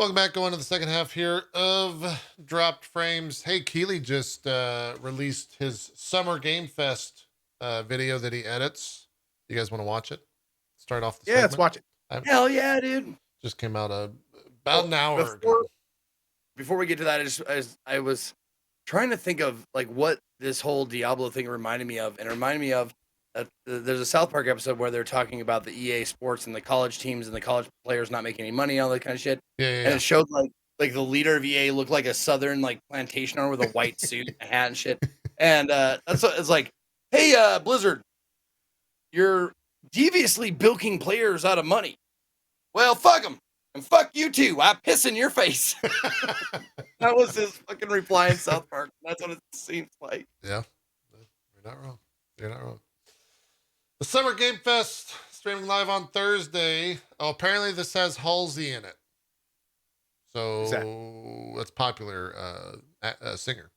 Welcome back. Going to the second half here of Dropped Frames. Hey, Keeley just released his Summer Game Fest video that he edits. You guys want to watch it? Start off the segment? Let's watch it. Hell yeah, dude. Just came out about an hour ago. Before we get to that, I was trying to think of like what this whole Diablo thing reminded me of, and it reminded me of that there's a South Park episode where they're talking about the EA Sports and the college teams and the college players not making any money, all that kind of shit. Yeah. And it showed like the leader of EA looked like a southern like plantation owner with a white suit, a hat, and shit. And that's what it's like. Hey, Blizzard, you're deviously bilking players out of money. Well, fuck them. And fuck you too. I piss in your face. That was his fucking reply in South Park. That's what it seems like. Yeah. You're not wrong. You're not wrong. The Summer Game Fest streaming live on Thursday. Oh, apparently this has Halsey in it. So that's popular singer.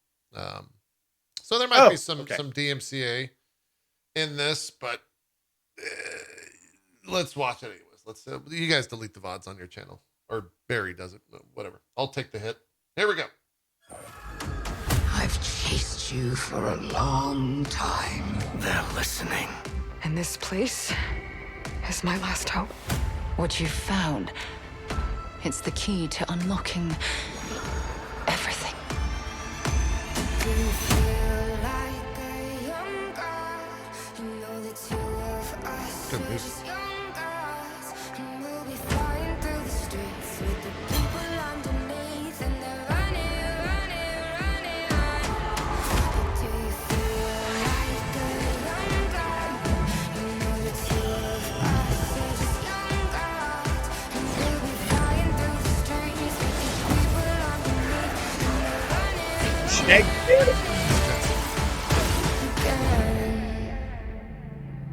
So there might be some DMCA in this, but let's watch it anyways. Let's you guys delete the VODs on your channel, or Barry does it, whatever. I'll take the hit. Here we go. I've chased you for a long time. They're listening. And this place is my last hope. What you've found, it's the key to unlocking everything. Good music.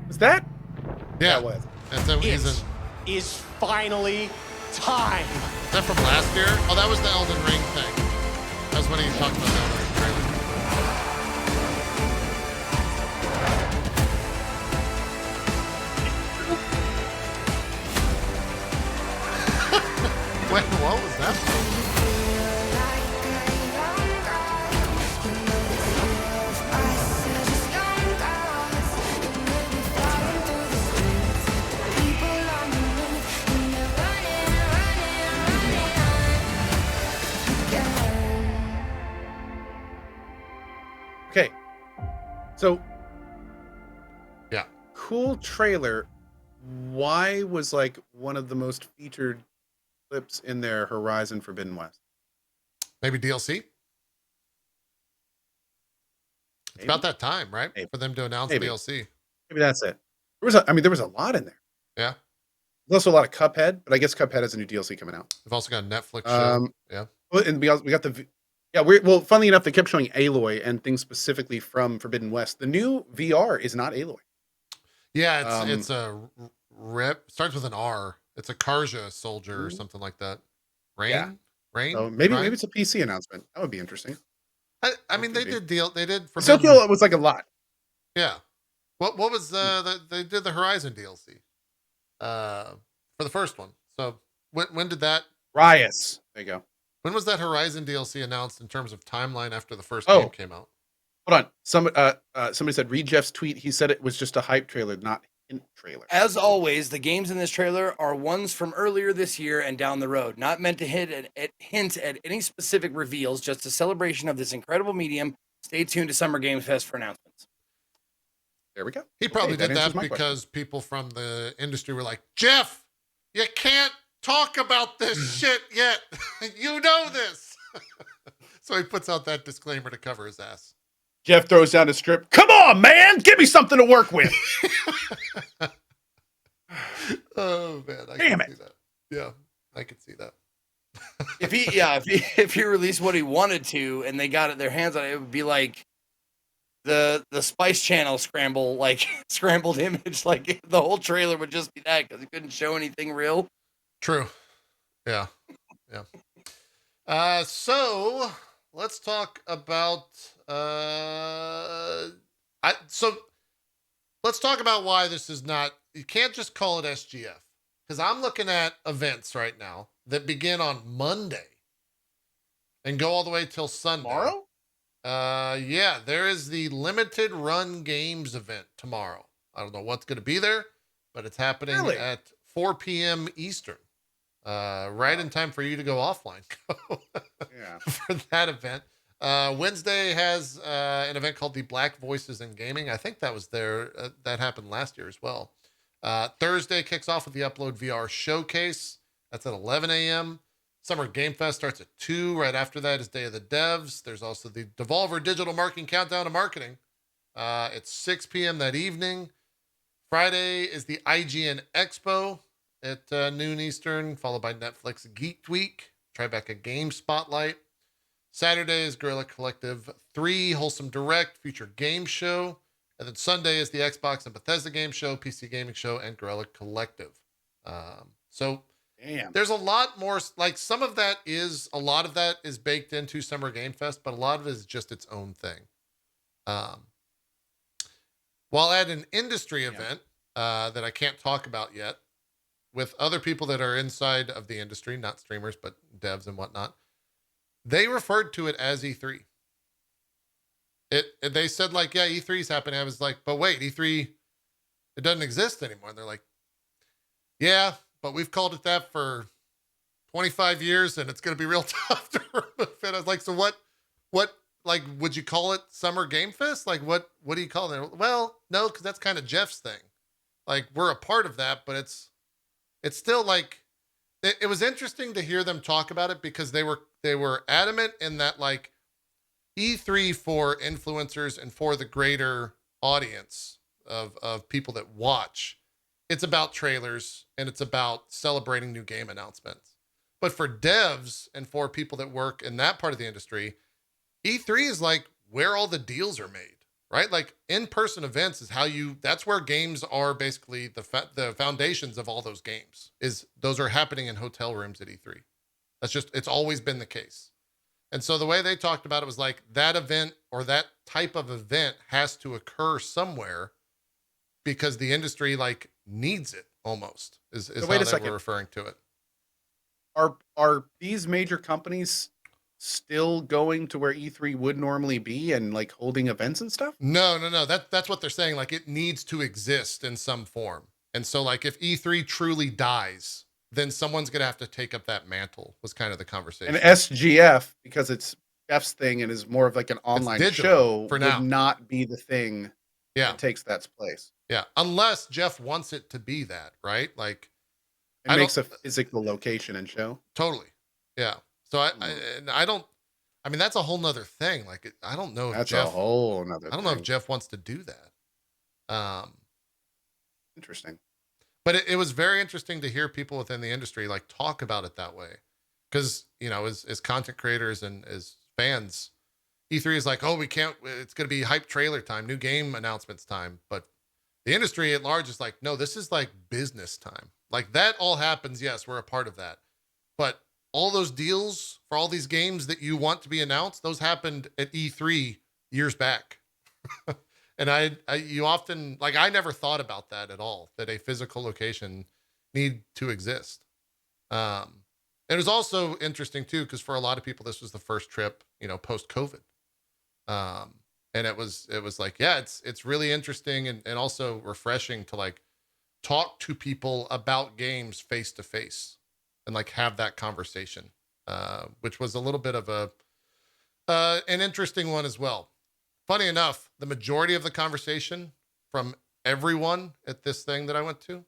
Was that? Yeah. That was. It is finally time. Is that from last year? Oh, that was the Elden Ring thing. That was when he talked about the Elden Ring trailer. Wait, what was that? Okay. So, yeah. Cool trailer. Why was like one of the most featured clips in their Horizon Forbidden West? Maybe DLC? It's about that time, right? Maybe. For them to announce DLC. Maybe that's it. There was a lot in there. Yeah. There's also a lot of Cuphead, but I guess Cuphead has a new DLC coming out. We've also got a Netflix show. Yeah. And we got the funnily enough, they kept showing Aloy and things specifically from Forbidden West. The new VR is not Aloy. Yeah, it's a rip. Starts with an R. It's a Karja soldier or something like that. Rain? So maybe it's a PC announcement. That would be interesting. I mean, they did Tokyo was like a lot. Yeah. What was they did the Horizon DLC for the first one. So when did that Rias? There you go. When was that Horizon DLC announced in terms of timeline after the first game came out? Hold on. Somebody said read Jeff's tweet. He said it was just a hype trailer, not hint trailer. As always, the games in this trailer are ones from earlier this year and down the road, not meant to hint at any specific reveals, just a celebration of this incredible medium. Stay tuned to Summer Game Fest for announcements. There we go. He probably did that because people from the industry were like, Jeff, you can't talk about this shit yet. You know this. So he puts out that disclaimer to cover his ass. Jeff throws down the script. Come on, man. Give me something to work with. Oh, man. I Damn can it. see that. Yeah, I can see that. If he released what he wanted to and they got their hands on it, it would be like the Spice Channel scrambled image. Like the whole trailer would just be that because he couldn't show anything real. True. Yeah. Yeah. So let's talk about let's talk about why this is not, you can't just call it SGF, because I'm looking at events right now that begin on Monday and go all the way till Sunday. Tomorrow? Yeah, there is the limited run games event tomorrow. I don't know what's going to be there, but it's happening at 4 p.m. Eastern. Right in time for you to go offline for that event. Wednesday has an event called the Black Voices in Gaming. I think that was there. That happened last year as well. Thursday kicks off with the Upload VR Showcase. That's at 11 a.m. Summer Game Fest starts at 2. Right after that is Day of the Devs. There's also the Devolver Digital Marketing Countdown to Marketing. It's 6 p.m. that evening. Friday is the IGN Expo at noon Eastern, followed by Netflix Geek Week, Tribeca Game Spotlight. Saturday is Guerrilla Collective 3 Wholesome Direct Future Game Show. And then Sunday is the Xbox and Bethesda Game Show, PC Gaming Show, and Guerrilla Collective. So there's a lot more, like a lot of that is baked into Summer Game Fest, but a lot of it is just its own thing. While at an industry event that I can't talk about yet, with other people that are inside of the industry, not streamers, but devs and whatnot, they referred to it as E3. They said like, yeah, E3 is happening. I was like, but wait, E3, it doesn't exist anymore. And they're like, yeah, but we've called it that for 25 years and it's going to be real tough to remove it. I was like, so what, like, would you call it Summer Game Fest? Like, what do you call it? Well, no, because that's kind of Jeff's thing. Like, we're a part of that, but it's still like, it was interesting to hear them talk about it because they were adamant in that, like, E3 for influencers and for the greater audience of people that watch, it's about trailers and it's about celebrating new game announcements. But for devs and for people that work in that part of the industry, E3 is like where all the deals are made, right? Like in-person events is that's where games are basically the foundations of all those games those are happening in hotel rooms at E3. It's always been the case. And so the way they talked about it was like that event or that type of event has to occur somewhere because the industry like needs it almost is So how they were referring to it. Are these major companies still going to where E3 would normally be and like holding events and stuff? No. That's what they're saying. Like it needs to exist in some form. And so like if E3 truly dies, then someone's going to have to take up that mantle was kind of the conversation. And SGF, because it's Jeff's thing and is more of like an online show, for would now not be the thing that takes that place. Yeah. Unless Jeff wants it to be that, right? Like it makes a physical location and show. Totally. Yeah. So I mean, that's a whole nother thing. Like, I don't know if Jeff, I don't know if Jeff wants to do that. Interesting. But it was very interesting to hear people within the industry like talk about it that way. Because, you know, as content creators and as fans, E3 is like, oh, it's going to be hype trailer time, new game announcements time. But the industry at large is like, no, this is like business time. Like that all happens. Yes, we're a part of that. But all those deals for all these games that you want to be announced, those happened at E3 years back. And you often, like, I never thought about that at all, that a physical location need to exist. It was also interesting too, because for a lot of people, this was the first trip, you know, post-COVID. And it was like, yeah, it's really interesting and also refreshing to like talk to people about games face to face and like have that conversation, which was a little bit of an interesting one as well. Funny enough, the majority of the conversation from everyone at this thing that I went to,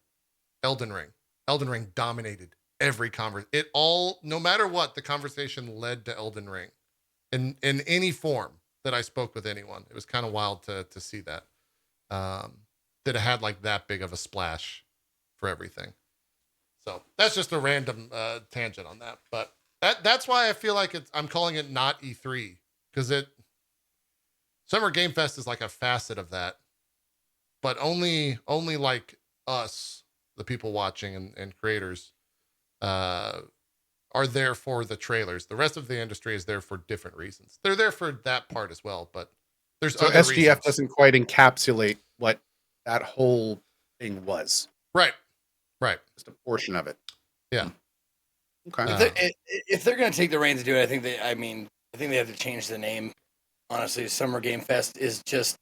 Elden Ring dominated every conversation. No matter what, the conversation led to Elden Ring in any form that I spoke with anyone. It was kind of wild to see that, that it had like that big of a splash for everything. So that's just a random tangent on that. But that's why I feel like I'm calling it not E3, because Summer Game Fest is like a facet of that, but only like us, the people watching and creators, are there for the trailers. The rest of the industry is there for different reasons. They're there for that part as well, but there's other SGF reasons. Doesn't quite encapsulate what that whole thing was. Right. Just a portion of it. Yeah. Okay. If they're going to take the reins to do it, I think they have to change the name. Honestly, Summer Game Fest is just,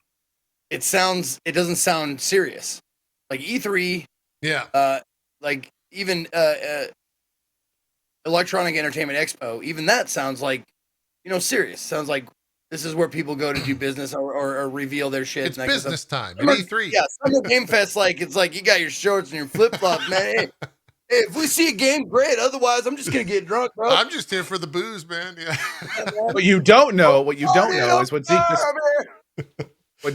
it doesn't sound serious. Like E3, Yeah. like even Electronic Entertainment Expo, even that sounds like, serious. Sounds like this is where people go to do business or reveal their shit. It's and that business time. At Summer, E3. yeah, Summer Game Fest, it's like you got your shorts and your flip flops, man. Hey, if we see a game, great. Otherwise, I'm just gonna get drunk, bro. I'm just here for the booze, man. Yeah. What you don't know is what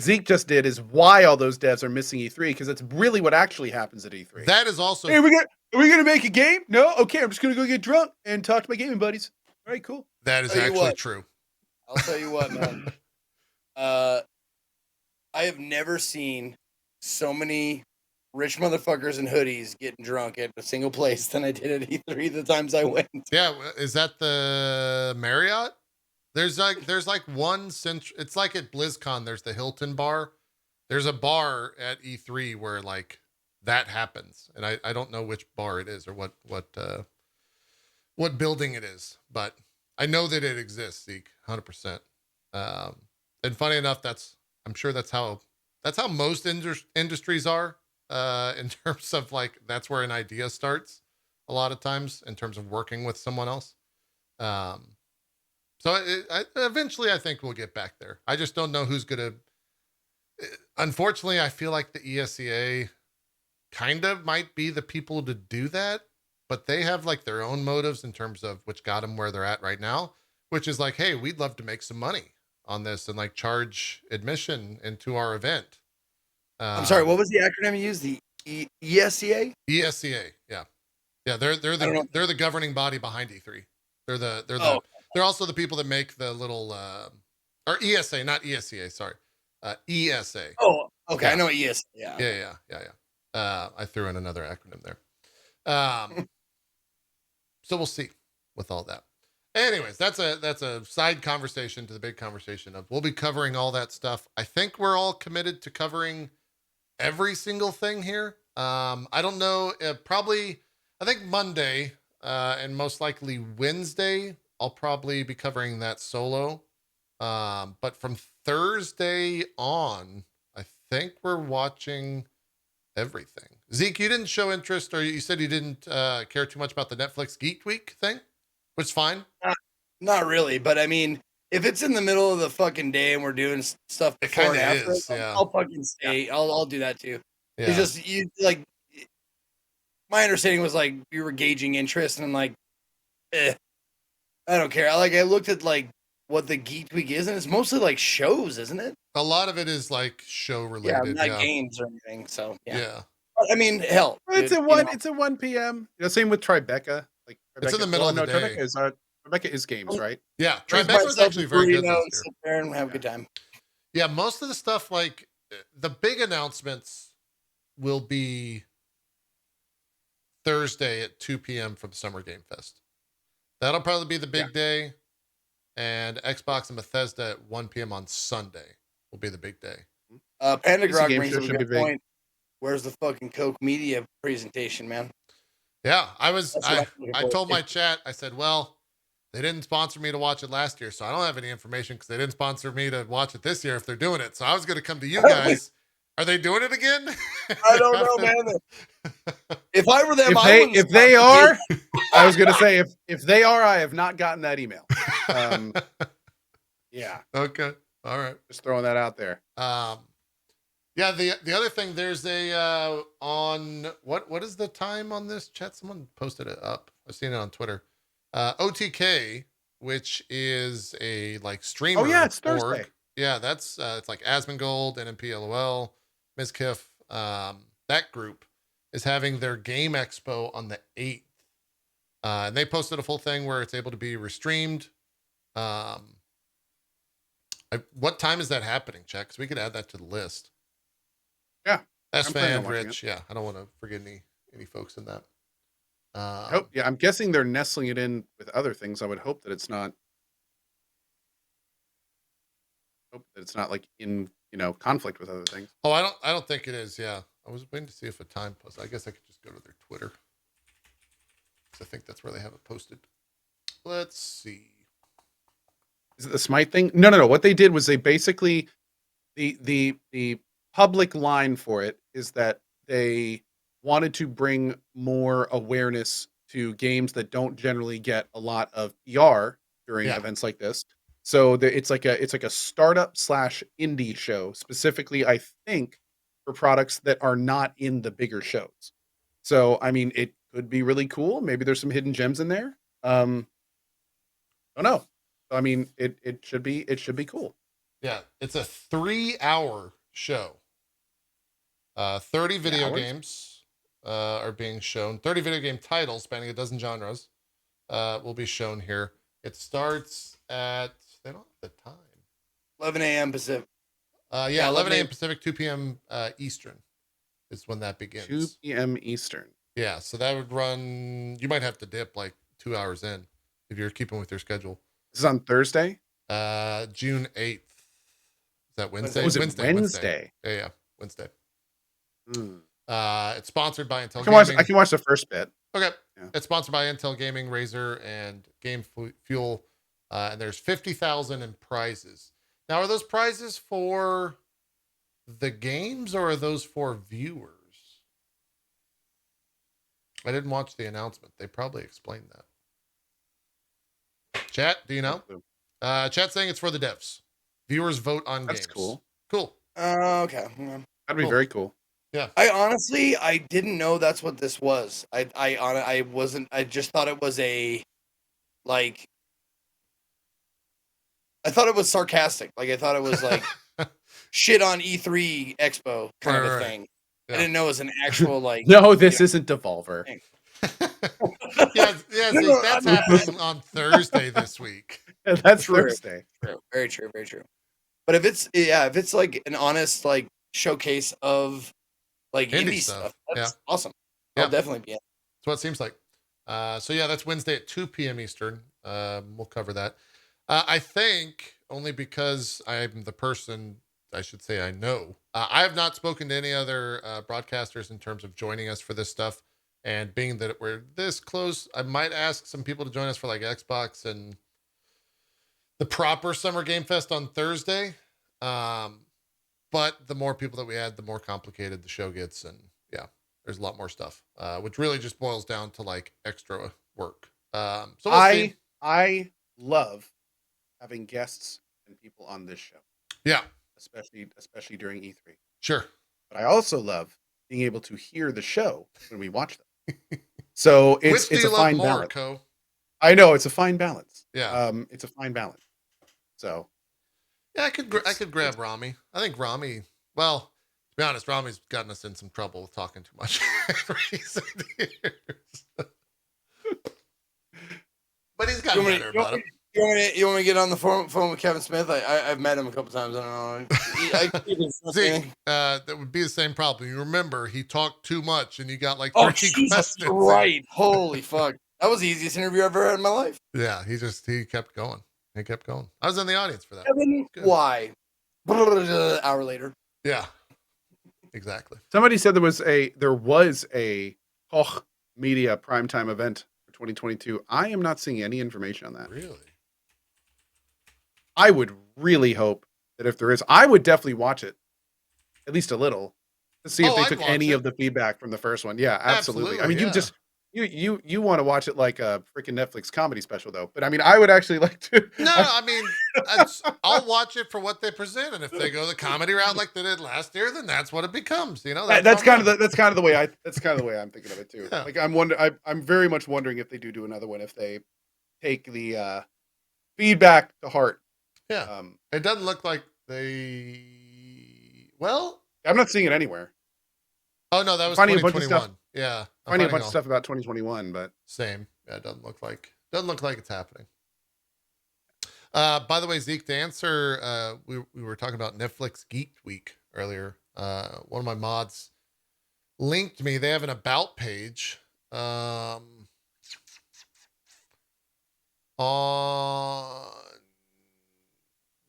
Zeke just did is why all those devs are missing E3, because that's really what actually happens at E3. That is also. Hey, are we gonna make a game? No, okay, I'm just gonna go get drunk and talk to my gaming buddies. All right, cool. That is actually true. I'll tell you what, man. I have never seen so many rich motherfuckers in hoodies getting drunk at a single place than I did at E3 the times I went. Yeah, is that the Marriott? There's like one it's like at BlizzCon, there's the Hilton bar. There's a bar at E3 where like that happens. And I don't know which bar it is or what building it is, but I know that it exists, Zeke, 100%. And funny enough, I'm sure that's how most industries are, in terms of like, that's where an idea starts a lot of times in terms of working with someone else. So eventually I think we'll get back there. I just don't know who's going to, unfortunately, I feel like the ESEA kind of might be the people to do that, but they have like their own motives in terms of which got them where they're at right now, which is like, hey, we'd love to make some money on this and like charge admission into our event. I'm sorry, what was the acronym you used? The ESEA? ESEA, yeah. Yeah, they're the governing body behind E3. They're also the people that make the little or ESA, not ESEA, sorry. ESA. Oh, okay. Yeah. I know ESA. Yeah. Yeah. I threw in another acronym there. So we'll see with all that. Anyways, that's a side conversation to the big conversation of we'll be covering all that stuff. I think we're all committed to covering every single thing here. I don't know, I think Monday and most likely Wednesday, I'll probably be covering that solo. But from Thursday on, I think we're watching everything. Zeke, you didn't show interest, or you said you didn't care too much about the Netflix Geek Week thing, which is fine. Not really, but I mean, if it's in the middle of the fucking day and we're doing stuff before and after, I'll fucking stay. Yeah. I'll do that too. Yeah. It's just my understanding was like you were gauging interest, and I'm like, I don't care. I looked at like what the Geek Week is, and it's mostly like shows, isn't it? A lot of it is like show related, not games or anything. So yeah. I mean, hell, it's at 1 p.m. Same with Tribeca. Like Tribeca, it's in the middle of the day. Tribeca is games, right? Yeah, Tribeca was actually very good. Sit there and have a good time. Yeah, most of the stuff, like the big announcements, will be Thursday at 2 p.m. from Summer Game Fest. That'll probably be the big day. And Xbox and Bethesda at 1 p.m. on Sunday will be the big day. Panda Grog brings up a good point. Where's the fucking Coke Media presentation, man? Yeah, I told my chat, I said, well, they didn't sponsor me to watch it last year, so I don't have any information because they didn't sponsor me to watch it this year if they're doing it. So I was going to come to you guys. Are they doing it again? I don't know, man. If I were them, if they are, I was going to say, if they are, I have not gotten that email. Yeah. Okay. All right. Just throwing that out there. Yeah. The other thing, there's a on what is the time on this chat? Someone posted it up. I've seen it on Twitter. OTK, which is a like streamer. Oh yeah, it's Thursday. Yeah, that's it's like Asmongold, NMPLOL, Ms. Kiff. That group is having their game expo on the 8th. And they posted a full thing where it's able to be restreamed. What time is that happening, Chuck? Because we could add that to the list. Yeah. That's fan Rich. Yeah, I don't want to forget any folks in that. I'm guessing they're nestling it in with other things. I would hope that it's not. Hope that it's not like in conflict with other things. Oh, I don't think it is. Yeah, I was waiting to see if a time post. I guess I could just go to their Twitter. I think the that's where they have it posted. Let's see. Is it the Smite thing? No. What they did was they basically the public line for it is that they wanted to bring more awareness to games that don't generally get a lot of PR during Yeah. events like this. So it's like a startup / indie show, specifically, I think, for products that are not in the bigger shows. So I mean, it could be really cool. Maybe there's some hidden gems in there. Don't know. I mean, it should be cool. Yeah, it's a 3-hour show. 30 video games are being shown. 30 video game titles spanning a dozen genres will be shown here. It starts at, they don't have the time. 11 a.m. Pacific. Yeah, 11 a.m. Pacific, 2 p.m. Eastern is when that begins. 2 p.m. Eastern. Yeah, so that would run, you might have to dip like 2 hours in if you're keeping with your schedule. This is on Thursday? June 8th. Is that Wednesday? Was it Wednesday? Yeah, Wednesday. Hmm. It's sponsored by Intel I can watch the first bit. Okay. Yeah. It's sponsored by Intel Gaming, Razer, and Game Fuel. And there's 50,000 in prizes. Now, are those prizes for the games or are those for viewers? I didn't watch the announcement. They probably explained that. Chat, do you know? Chat saying it's for the devs. Viewers vote on games. That's cool. Cool. Okay. Yeah. That'd be very cool. Yeah. I didn't know that's what this was. I wasn't. I just thought it was a, like. I thought it was sarcastic. Like, I thought it was like shit on E3 Expo kind of a thing. Yeah. I didn't know it was an actual like. No, this isn't Devolver. yeah, see, that's happening on Thursday this week. That's True. Thursday. True. Very true. Very true. But if it's like an honest like showcase of like indie stuff, that's awesome. I'll definitely be in. That's what it seems like. So yeah, that's Wednesday at 2 p.m. Eastern. We'll cover that. I think only because I'm the person, I should say I know. I have not spoken to any other broadcasters in terms of joining us for this stuff. And being that we're this close, I might ask some people to join us for like Xbox and the proper Summer Game Fest on Thursday. But the more people that we add, the more complicated the show gets. And yeah, there's a lot more stuff, which really just boils down to like extra work. So we'll see. I love having guests and people on this show. Yeah. Especially during E3. Sure. But I also love being able to hear the show when we watch them. So it's a fine balance. I know it's a fine balance. Yeah. It's a fine balance. So yeah, I could grab Rami. I think Rami, well, to be honest, Rami's gotten us in some trouble with talking too much in recent years. But he's gotten better about it. You want me to get on the phone with Kevin Smith? I've met him a couple times. I don't know. See, that would be the same problem. You remember he talked too much, and you got like 30 Jesus, questions. right? Holy fuck! That was the easiest interview I've ever had in my life. Yeah, he kept going. He kept going. I was in the audience for that. Kevin, why? Hour later. Yeah, exactly. Somebody said there was a Koch Media primetime event for 2022. I am not seeing any information on that. Really? I would really hope that if there is, I would definitely watch it, at least a little, to see if they took any of the feedback from the first one. Yeah, absolutely. I mean, you want to watch it like a freaking Netflix comedy special, though. But I mean, I would actually like to. No, I mean, I'll watch it for what they present, and if they go the comedy route like they did last year, then that's what it becomes. You know, that's kind of the way I'm thinking of it too. Yeah. Like I'm very much wondering if they do another one, if they take the feedback to heart. Yeah, it doesn't look like they. Well, I'm not seeing it anywhere. Oh no, that was 2021. Yeah, finding a bunch of stuff about 2021, but same. Yeah, it doesn't look like it's happening. By the way, Zeke, to answer, we were talking about Netflix Geek Week earlier. One of my mods linked me. They have an about page on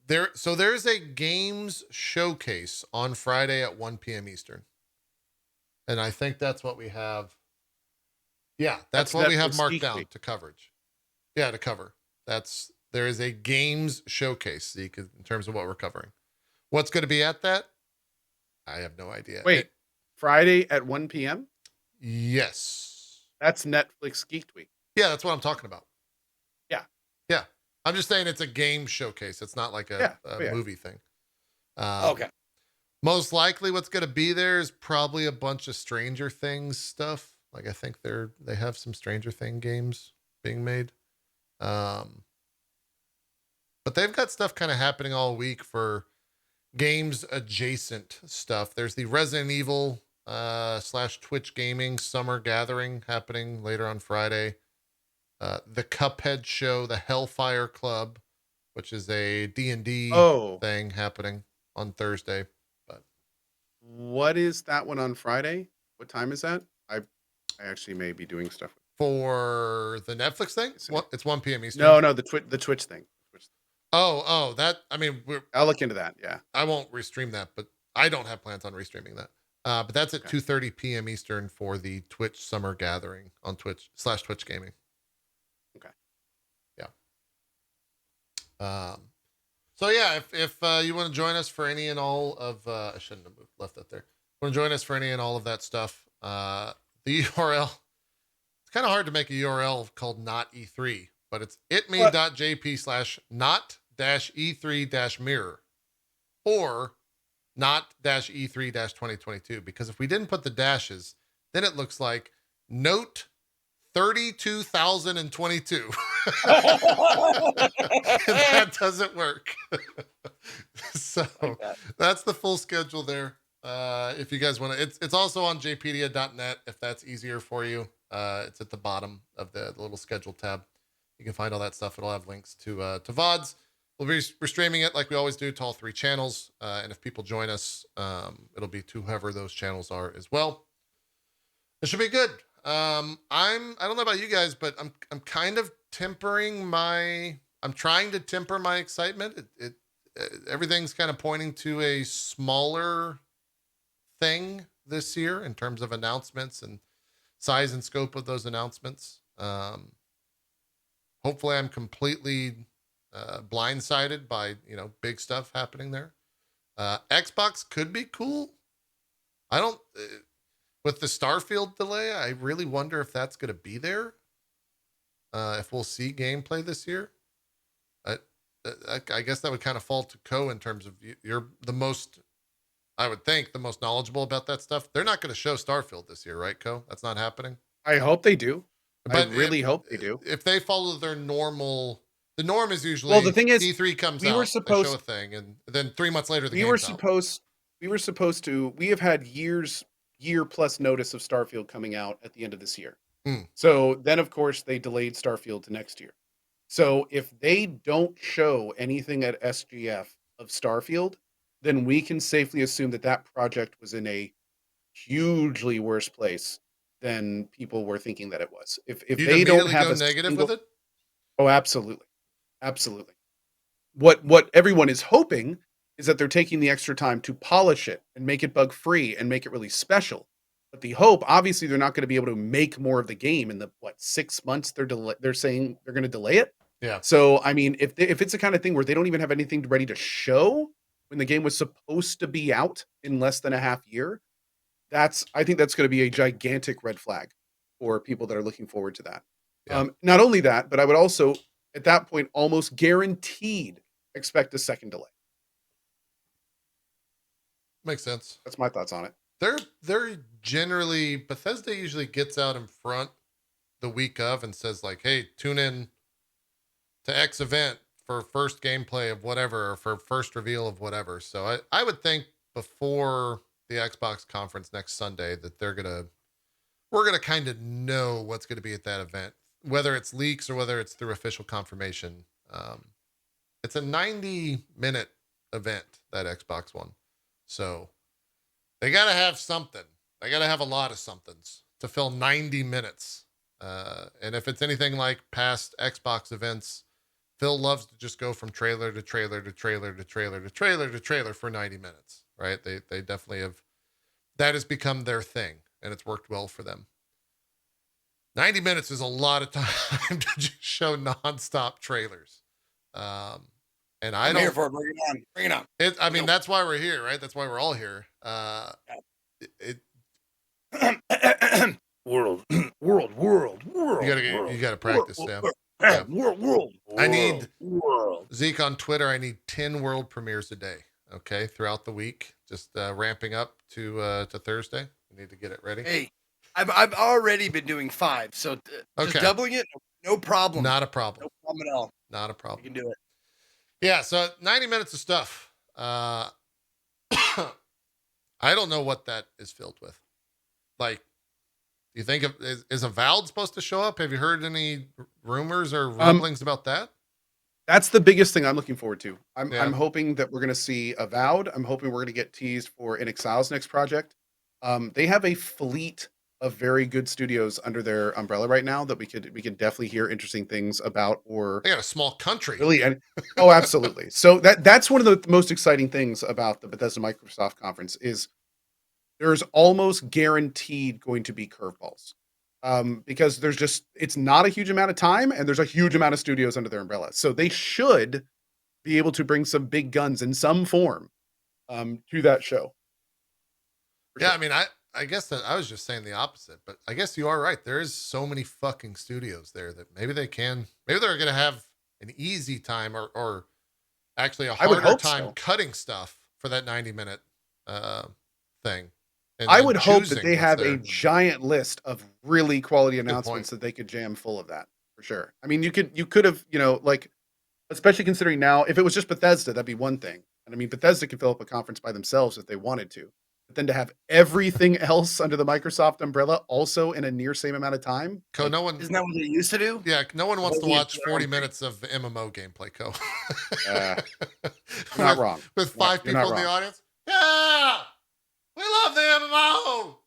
there. So there's a games showcase on Friday at 1 p.m. Eastern. And I think that's what we have Yeah, that's what we have Netflix marked Geek down Week. to coverage. Yeah, to cover. There is a games showcase, Zeke, in terms of what we're covering. What's going to be at that? I have no idea. Wait, Friday at 1 p.m. Yes. That's Netflix Geek Week. Yeah, that's what I'm talking about. Yeah. Yeah. I'm just saying it's a game showcase. It's not like a movie thing. Okay. Most likely what's going to be there is probably a bunch of Stranger Things stuff. Like I think they have some Stranger Thing games being made. But they've got stuff kind of happening all week for games adjacent stuff. There's the Resident Evil / Twitch Gaming Summer Gathering happening later on Friday. The Cuphead Show, the Hellfire Club, which is a D&D thing happening on Thursday. But what is that one on Friday? What time is that? I actually may be doing stuff for the Netflix thing. It's 1 p.m. Eastern. No, the Twitch thing. Oh, that. I mean, I'll look into that. Yeah, I won't restream that, but I don't have plans on restreaming that. But that's at 2:30 p.m. Eastern for the Twitch Summer Gathering on Twitch / Twitch Gaming. Okay. Yeah. So yeah, if you want to join us for any and all of, I shouldn't have left that there. Want to join us for any and all of that stuff? The URL. It's kind of hard to make a URL called not E3, but it's itmeJP / not-E3-mirror or not-E3-2022. Because if we didn't put the dashes, then it looks like note 32,022. That doesn't work. So that's the full schedule there. If you guys want to, it's also on jpedia.net if that's easier for you. It's at the bottom of the little schedule tab. You can find all that stuff. It'll have links to VODs. We're streaming it like we always do to all 3 channels. And if people join us, it'll be to whoever those channels are as well. It should be good. I don't know about you guys, but I'm kind of I'm trying to temper my excitement. Everything's kind of pointing to a smaller thing this year in terms of announcements and size and scope of those announcements. Hopefully I'm completely blindsided by, big stuff happening there. Xbox could be cool. With the Starfield delay, I really wonder if that's going to be there. If we'll see gameplay this year. I guess that would kind of fall to Co in terms of you're the most, I would think, the most knowledgeable about that stuff. They're not going to show Starfield this year, right, Co? That's not happening. I hope they do. But I really hope they do. If they follow their normal, the norm is usually the thing is, E3 comes out, they show a thing, and then 3 months later we have had year plus notice of Starfield coming out at the end of this year. So then, of course, they delayed Starfield to next year. So if they don't show anything at SGF of Starfield, then we can safely assume that project was in a hugely worse place than people were thinking that it was. If they don't have a negative with it, oh, absolutely. What everyone is hoping is that they're taking the extra time to polish it and make it bug free and make it really special. But the hope, obviously, they're not going to be able to make more of the game in the 6 months. They're saying they're going to delay it. Yeah. So I mean, if it's the kind of thing where they don't even have anything ready to show when the game was supposed to be out in less than a half year, I think that's going to be a gigantic red flag for people that are looking forward to that. Yeah. Not only that, but I would also, at that point, almost guaranteed expect a second delay. Makes sense. That's my thoughts on it. They're generally, Bethesda usually gets out in front the week of and says like, hey, tune in to X event for first gameplay of whatever, or for first reveal of whatever. So I would think before the Xbox conference next Sunday that we're going to kind of know what's going to be at that event, whether it's leaks or whether it's through official confirmation. It's a 90-minute event, that Xbox one. So they got to have something. They got to have a lot of somethings to fill 90 minutes. And if it's anything like past Xbox events, Phil loves to just go from trailer to trailer to trailer to trailer to trailer to trailer for 90 minutes, right? They definitely have, that has become their thing, and it's worked well for them. 90 minutes is a lot of time to just show nonstop trailers. And I'm here for it. Bring it on. Bring it on. I mean, that's why we're here, right? That's why we're all here. World. You gotta practice, Sam. Yeah. World. I need world. Zeke on Twitter. I need 10 world premieres a day. Okay, throughout the week, just ramping up to Thursday. We need to get it ready. Hey, I've already been doing 5, so just doubling it, no problem. Not a problem. No problem at all. Not a problem. You can do it. Yeah, so 90 minutes of stuff. I don't know what that is filled with. Like, do you think is Avowed supposed to show up? Have you heard any rumors or rumblings about that? That's the biggest thing I'm looking forward to. I'm hoping that we're going to see Avowed. I'm hoping we're going to get teased for In Exile's next project. They have a fleet of very good studios under their umbrella right now that we could definitely hear interesting things about. Or they got a small country, really. Oh, absolutely. So that's one of the most exciting things about the Bethesda Microsoft conference is there's almost guaranteed going to be curveballs. Because it's not a huge amount of time and there's a huge amount of studios under their umbrella. So they should be able to bring some big guns in some form to that show. Yeah, I mean, I guess that I was just saying the opposite, but I guess you are right. There is so many fucking studios there that maybe they're going to have an easy time or actually a harder time cutting stuff for that 90-minute thing. I would hope that they have a giant list of really quality announcements that they could jam full of that for sure. I mean, you could have, like, especially considering now, if it was just Bethesda, that'd be one thing. And I mean, Bethesda could fill up a conference by themselves if they wanted to, but then to have everything else under the Microsoft umbrella also in a near same amount of time. Isn't that what they used to do? Yeah. No one wants to watch 40 minutes of MMO gameplay, Co. Not wrong. With 5 people in the audience. Yeah. We love the MMO.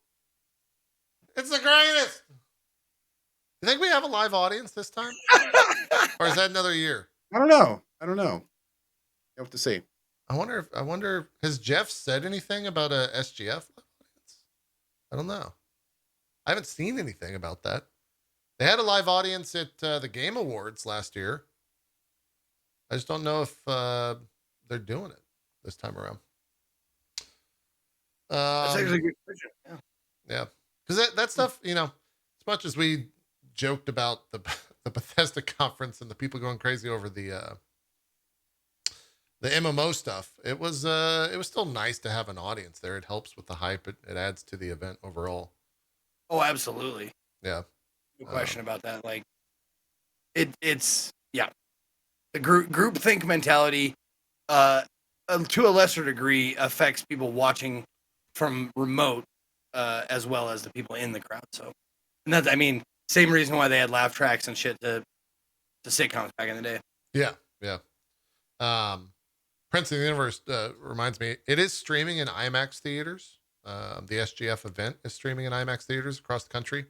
It's the greatest. You think we have a live audience this time? Or is that another year? I don't know. You have to see. I wonder, has Jeff said anything about a SGF audience? I don't know. I haven't seen anything about that. They had a live audience at the Game Awards last year. I just don't know if they're doing it this time around. That's actually a good question. Yeah. Because that stuff, as much as we joked about the Bethesda conference and the people going crazy over the MMO stuff, it was still nice to have an audience there. It helps with the hype. It adds to the event overall. Oh, absolutely. Yeah. No question about that. Like, it's the group think mentality, to a lesser degree, affects people watching from remote, as well as the people in the crowd. So, and that's, I mean, same reason why they had laugh tracks and shit to sitcoms back in the day. Yeah. Prince of the Universe reminds me, it is streaming in IMAX theaters. The SGF event is streaming in IMAX theaters across the country.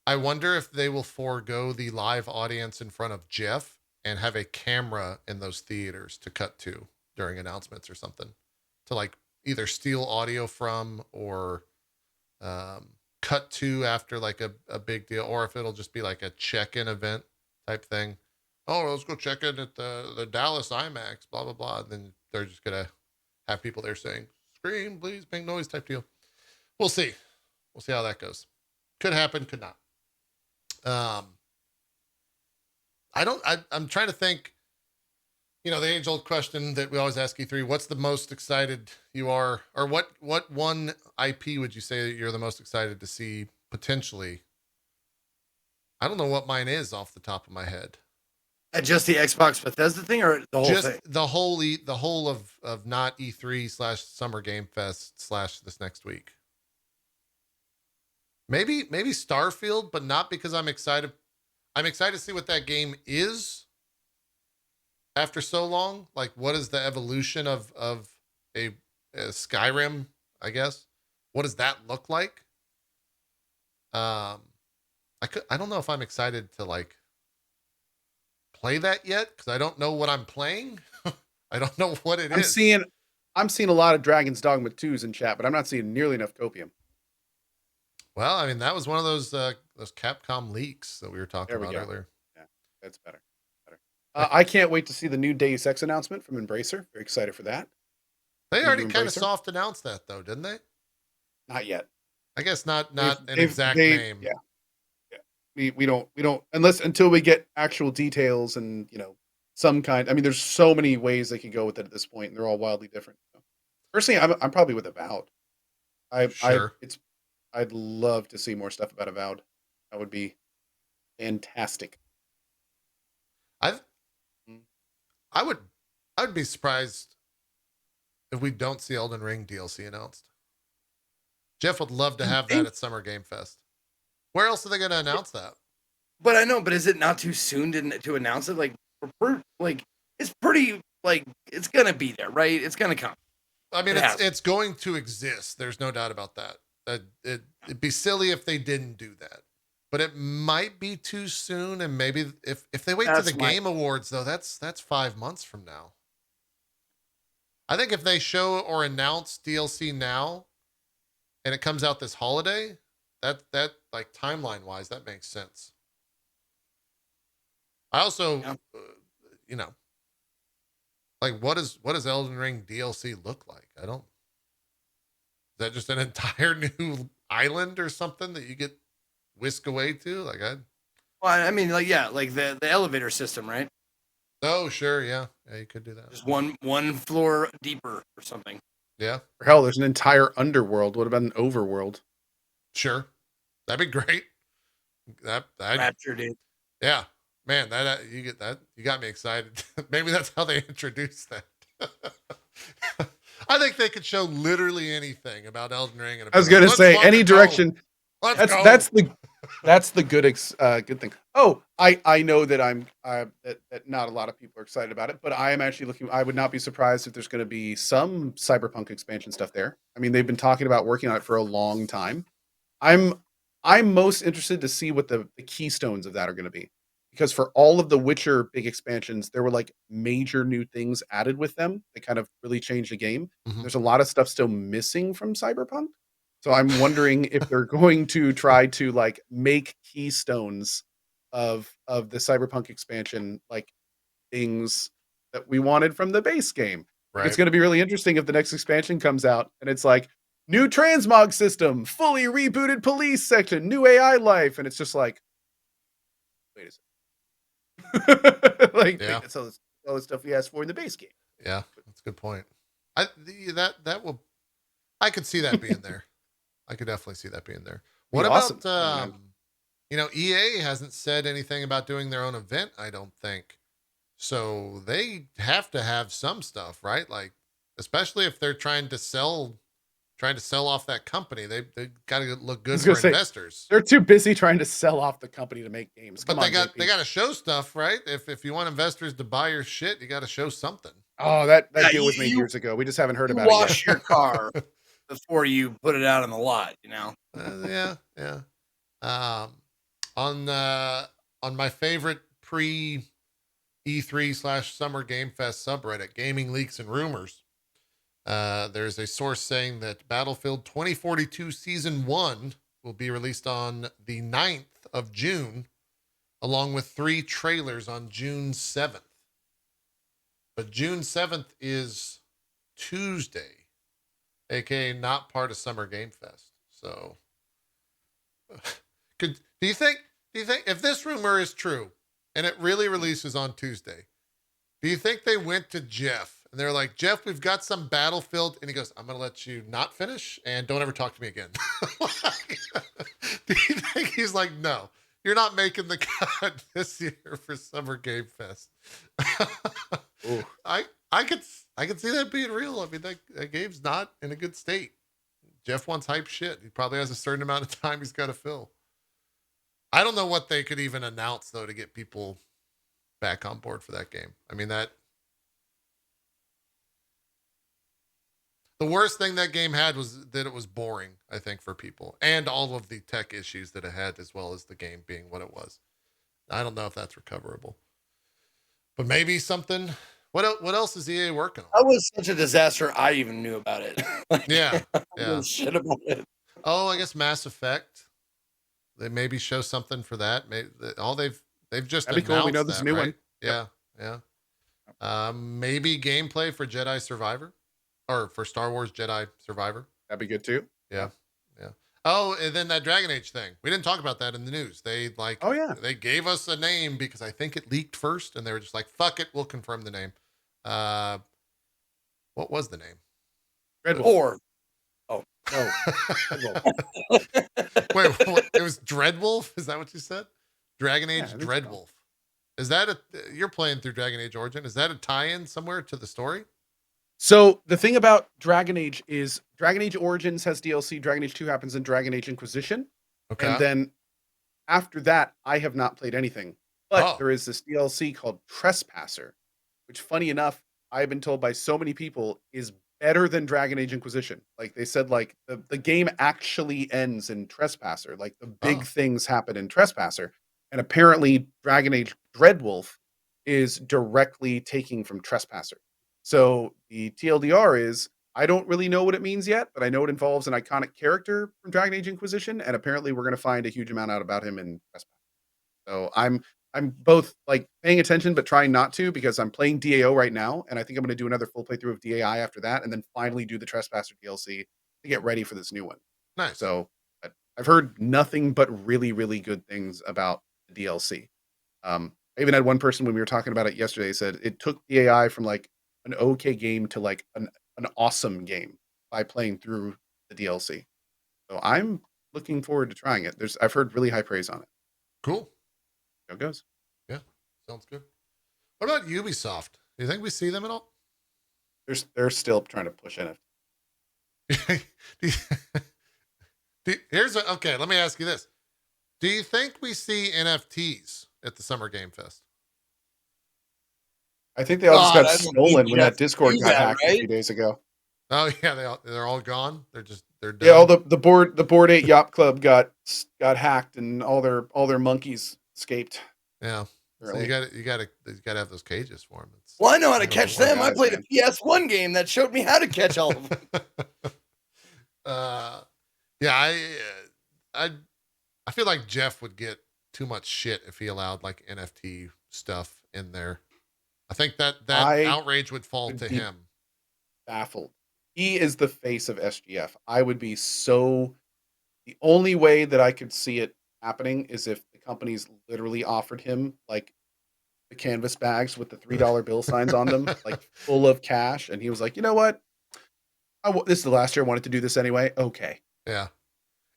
I wonder if they will forego the live audience in front of Jeff and have a camera in those theaters to cut to during announcements or something, to like either steal audio from or cut to after like a big deal, or if it'll just be like a check-in event type thing. Oh, let's go check in at the Dallas IMAX, blah, blah, blah. And then they're just going to have people there saying, scream, please, make noise type deal. We'll see. We'll see how that goes. Could happen, could not. I'm trying to think, the age-old question that we always ask E3, what's the most excited you are, or what one IP would you say that you're the most excited to see potentially? I don't know what mine is off the top of my head. Just the Xbox Bethesda thing, or the whole thing? The whole of not E3 / Summer Game Fest / this next week. Maybe Starfield, but not because I'm excited. I'm excited to see what that game is after so long. Like, what is the evolution of a Skyrim, I guess? What does that look like? I don't know if I'm excited to like play that yet, because I don't know what I'm playing. I don't know what it is. I'm seeing a lot of Dragon's Dogma 2s in chat, but I'm not seeing nearly enough Copium. Well, I mean, that was one of those Capcom leaks that we were talking There we about go. earlier. Yeah, that's better. I can't wait to see the new Deus Ex announcement from Embracer. Very excited for that. They already New kind of Embracer? soft announced that though, didn't they? Not yet. I guess not an They've- exact they- name. Yeah. We don't until we get actual details and some kind. I mean, there's so many ways they could go with it at this point, and they're all wildly different. So, personally, I'm probably with Avowed. Sure. I'd love to see more stuff about Avowed. That would be fantastic. I would be surprised if we don't see Elden Ring DLC announced. Jeff would love to have that at Summer Game Fest. Where else are they going to announce that? But I know, but is it not too soon to announce it? Like, it's pretty, like, it's gonna be there, right? It's gonna come. I mean, It has. it's going to exist. There's no doubt about that. It'd be silly if they didn't do that. But it might be too soon, and maybe if they wait to That's the my- Game Awards, though, that's 5 months from now. I think if they show or announce DLC now, and it comes out this holiday, that like timeline wise, that makes sense. I also, Yeah. Like what does Elden Ring DLC look like? I don't. Is that just an entire new island or something that you get whisked away to? Like Well, I mean, like, yeah, like the elevator system, right? oh sure, yeah, you could do that. Just one floor deeper or something. Yeah, For hell, there's an entire underworld. What about an overworld? sure, that'd be great. That Rapture, dude. yeah, man, you got me excited. Maybe that's how they introduce that. I think they could show literally anything about Elden Ring. And I was gonna let's say fucking any go. direction. Let's go. That's the good thing. Oh, I know that that not a lot of people are excited about it, but I am actually looking. I would not be surprised if there's going to be some Cyberpunk expansion stuff there. I mean, they've been talking about working on it for a long time. I'm most interested to see what the keystones of that are going to be, because for all of the Witcher big expansions, there were like major new things added with them that kind of really changed the game. Mhm. There's a lot of stuff still missing from Cyberpunk. So I'm wondering if they're going to try to like make keystones of the Cyberpunk expansion, like things that we wanted from the base game. Like, Right. it's going to be really interesting if the next expansion comes out and it's like new transmog system, fully rebooted police section, new AI life, and it's just like, wait a second, like Yeah. that's all the stuff we asked for in the base game. Yeah, that's a good point. I could see that being there. I could definitely see that being there. What Be about awesome. EA hasn't said anything about doing their own event, I don't think. So they have to have some stuff, right? Like, especially if they're trying to sell off that company, they got to look good was for gonna say, investors. They're too busy trying to sell off the company to make games. But Come on, JP. they got to show stuff, right? If you want investors to buy your shit, you got to show something. Oh, that Yeah, deal was made you- years ago. We just haven't heard You about it yet. wash your car before you put it out on the lot. Yeah. On my favorite pre E3 / Summer Game Fest subreddit, Gaming Leaks and Rumors, there's a source saying that Battlefield 2042 Season 1 will be released on the 9th of June, along with 3 trailers on June 7th. But June 7th is Tuesday, aka not part of Summer Game Fest. So do you think if this rumor is true and it really releases on Tuesday, do you think they went to Jeff and they're like, Jeff, we've got some Battlefield, and he goes, I'm gonna let you not finish and don't ever talk to me again? Do you think he's like, no, you're not making the cut this year for Summer Game Fest? Ooh. I could see that being real. I mean, that game's not in a good state. Jeff wants hype shit. He probably has a certain amount of time he's got to fill. I don't know what they could even announce though to get people back on board for that game. I mean, the worst thing that game had was that it was boring, I think, for people, and all of the tech issues that it had, as well as the game being what it was. I don't know if that's recoverable, but maybe something. What else is EA working on? That was such a disaster. I even knew about it. Like, Yeah, I don't yeah. know shit about it. Oh, I guess Mass Effect. they maybe show something for that. Maybe they've just That'd be announced cool. We know this that, is a new right? one. Yeah. Maybe gameplay for Jedi Survivor, or for Star Wars Jedi Survivor. That'd be good too. Yeah. Oh, and then that Dragon Age thing. We didn't talk about that in the news. They Oh yeah. they gave us a name because I think it leaked first, and they were just like, "Fuck it, we'll confirm the name." What was the name? Dreadwolf. Or No. Dreadwolf. Wait, it was Dreadwolf? Is that what you said? Dragon Age Yeah, I think so. Dreadwolf. Is that you're playing through Dragon Age Origin? Is that a tie-in somewhere to the story? So the thing about Dragon Age is Dragon Age Origins has DLC. Dragon Age 2 happens in Dragon Age Inquisition. Okay. And then after that, I have not played anything. But Oh. there is this DLC called Trespasser, which, funny enough, I've been told by so many people is better than Dragon Age Inquisition. Like they said, like the game actually ends in Trespasser. Like the big Oh. things happen in Trespasser. And apparently Dragon Age Dreadwolf is directly taking from Trespasser. So the TLDR is, I don't really know what it means yet, but I know it involves an iconic character from Dragon Age Inquisition, and apparently we're going to find a huge amount out about him in Trespasser. So I'm both like paying attention but trying not to, because I'm playing DAO right now, and I think I'm going to do another full playthrough of DAI after that, and then finally do the Trespasser DLC to get ready for this new one. Nice. So but I've heard nothing but really, really good things about the DLC. I even had one person when we were talking about it yesterday said it took DAI from like an okay game to like an awesome game by playing through the DLC. So I'm looking forward to trying it. I've heard really high praise on it. Cool. How it goes. Yeah. Sounds good. What about Ubisoft? Do you think we see them at all? They're still trying to push NFT. Okay, let me ask you this. Do you think we see NFTs at the Summer Game Fest? I think they all just got God, I don't stolen need when Jeff that Discord to do got that, hacked a right? few days ago. Oh yeah, they're all gone. They're done. Yeah, all the board 8 Yacht Club got hacked and all their monkeys escaped. Yeah. So you got to have those cages for them. Well, I know how to Those catch are them. I guys, played man. a PS1 game that showed me how to catch all of them. Yeah, I feel like Jeff would get too much shit if he allowed like NFT stuff in there. I think that outrage would fall would to be him. Baffled. He is the face of SGF. I would be so. The only way that I could see it happening is if the companies literally offered him like the canvas bags with the $3 bill signs on them, like full of cash, and he was like, you know what? This is the last year I wanted to do this anyway. Okay. Yeah.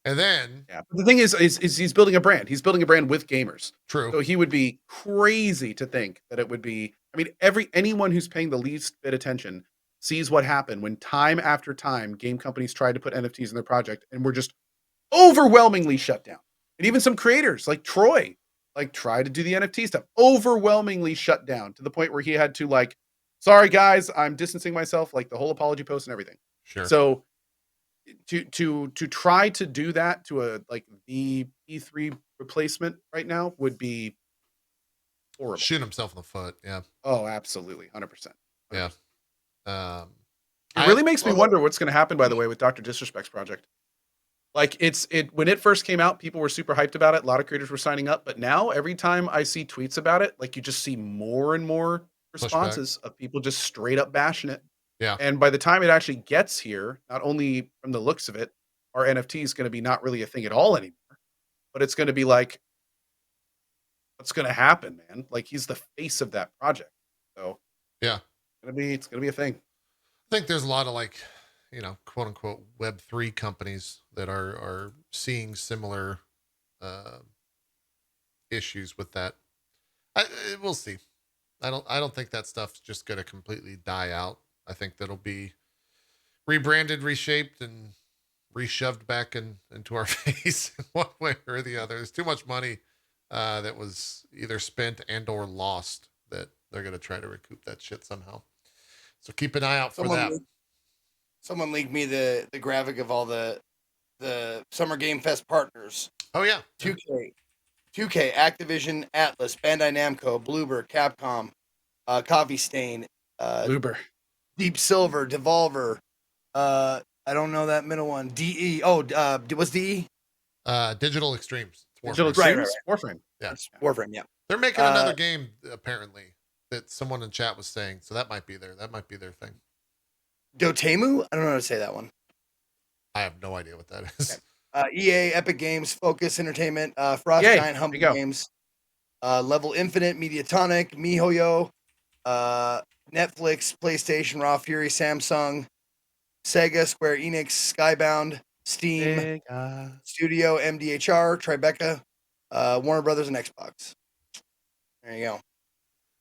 And then Yeah. But the thing is he's building a brand. He's building a brand with gamers. true. So he would be crazy to think that it would be. I mean, anyone who's paying the least bit attention sees what happened when time after time game companies tried to put NFTs in their project and were just overwhelmingly shut down. And even some creators like Troy, like try to do the NFT stuff, overwhelmingly shut down to the point where he had to like, sorry guys, I'm distancing myself, like the whole apology post and everything. Sure. So to try to do that to a like the E3 replacement right now would be horrible. Shoot himself in the foot. Yeah. Oh, absolutely, 100%. Yeah. It really makes me wonder what's going to happen, by the way, with Dr. Disrespect's project. Like when it first came out, people were super hyped about it. A lot of creators were signing up, but now every time I see tweets about it, like you just see more and more responses of people just straight up bashing it. Yeah. And by the time it actually gets here, not only from the looks of it, our NFT is going to be not really a thing at all anymore, but it's going to be like, what's going to happen, man? Like he's the face of that project. So Yeah. it's going to be a thing. I think there's a lot of like, quote unquote Web3 companies that are seeing similar issues with that. We'll see. I don't think that stuff's just going to completely die out. I think that'll be rebranded, reshaped, and reshoved back into our face in one way or the other. There's too much money that was either spent and or lost that they're going to try to recoup that shit somehow. So keep an eye out for that. Someone leaked me the graphic of all the Summer Game Fest partners. Oh yeah. 2K, Activision, Atlas, Bandai Namco, Bloober, Capcom, Coffee Stain, Uber. Deep Silver, Devolver. I don't know that middle one. DE. Oh, what's DE? Digital Extremes Digital Warframe. Right, right, Extremes? Warframe. Yeah. It's Warframe, yeah. They're making another Uh, game apparently that someone in chat was saying. So that might be their thing. Dotemu? I don't know how to say that one. I have no idea what that is. EA, Epic Games, Focus Entertainment, Frost Yay, Giant, there Humble you go. Games, Level Infinite, Mediatonic, MiHoYo, Netflix, PlayStation, Raw Fury, Samsung, Sega, Square Enix, Skybound, Steam, Sega. Studio, MDHR, Tribeca, Warner Brothers, and Xbox. There you go.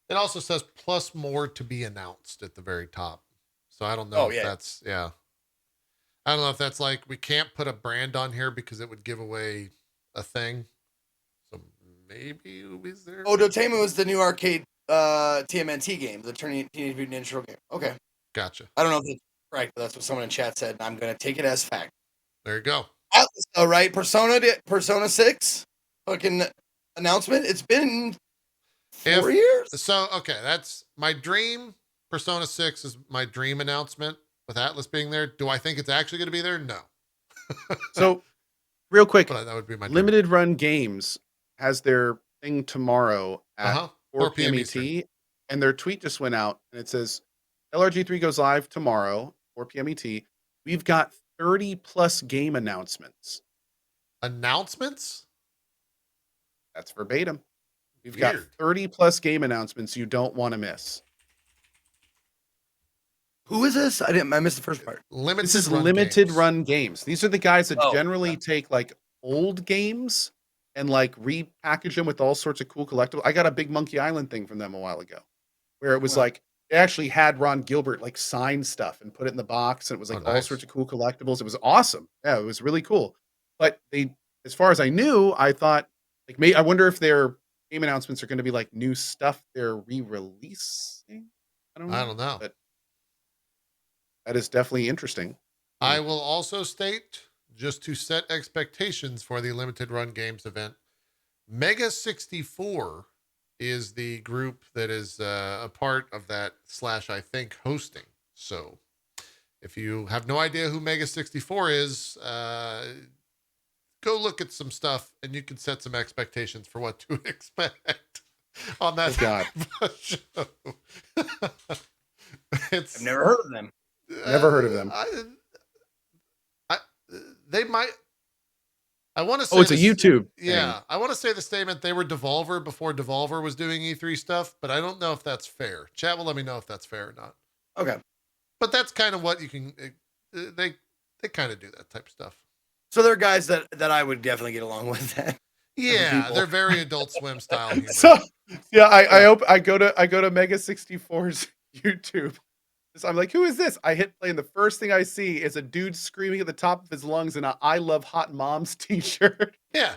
It also says plus more to be announced at the very top. So I don't know Oh, if yeah. that's I don't know if that's like we can't put a brand on here because it would give away a thing. So maybe Ubi's there. Oh, Dotemu is the new arcade TMNT game, the Teenage Mutant Ninja Turtle game. Okay. Gotcha. I don't know if it's right, but that's what someone in chat said, and I'm going to take it as fact. There you go. Atlas, though, right? Persona 6 fucking announcement. It's been 4 years? So okay, that's my dream. Persona 6 is my dream announcement with Atlas being there. Do I think it's actually going to be there? No. So, real quick, But that would be my dream. Limited Run Games has their thing tomorrow at 4 p.m. ET, and their tweet just went out, and it says, LRG3 goes live tomorrow, 4 p.m. ET. We've got 30 plus game announcements. Announcements? That's verbatim. We've got Weird. 30 plus game announcements you don't want to miss. Who is this? I missed the first part. Limited This is run limited games. run games. These are the guys that Oh, generally take like old games and like repackage them with all sorts of cool collectibles. I got a big Monkey Island thing from them a while ago where it was Wow. like they actually had Ron Gilbert like sign stuff and put it in the box, and it was like all nice. sorts of cool collectibles. It was awesome. Yeah, it was really cool. But they, as far as I knew, I thought like I wonder if their game announcements are going to be like new stuff they're re-releasing. I don't know. But that is definitely interesting. I will also state, just to set expectations for the limited run games event, Mega 64 is the group that is a part of that / I think hosting. So if you have no idea who Mega 64 is, go look at some stuff and you can set some expectations for what to expect on that God. show. I've never heard of them. Never heard of them. They might. I want to say. Oh, it's a YouTube. Yeah, thing. I want to say the statement they were Devolver before Devolver was doing E3 stuff, but I don't know if that's fair. Chat will let me know if that's fair or not. Okay. But that's kind of what you can. They kind of do that type of stuff. So they're guys that I would definitely get along with then. Yeah, people. they're very Adult Swim style humor. So yeah, I go to Mega 64's YouTube. So I'm like, who is this? I hit play, and the first thing I see is a dude screaming at the top of his lungs in a "I Love Hot Moms" t-shirt. Yeah.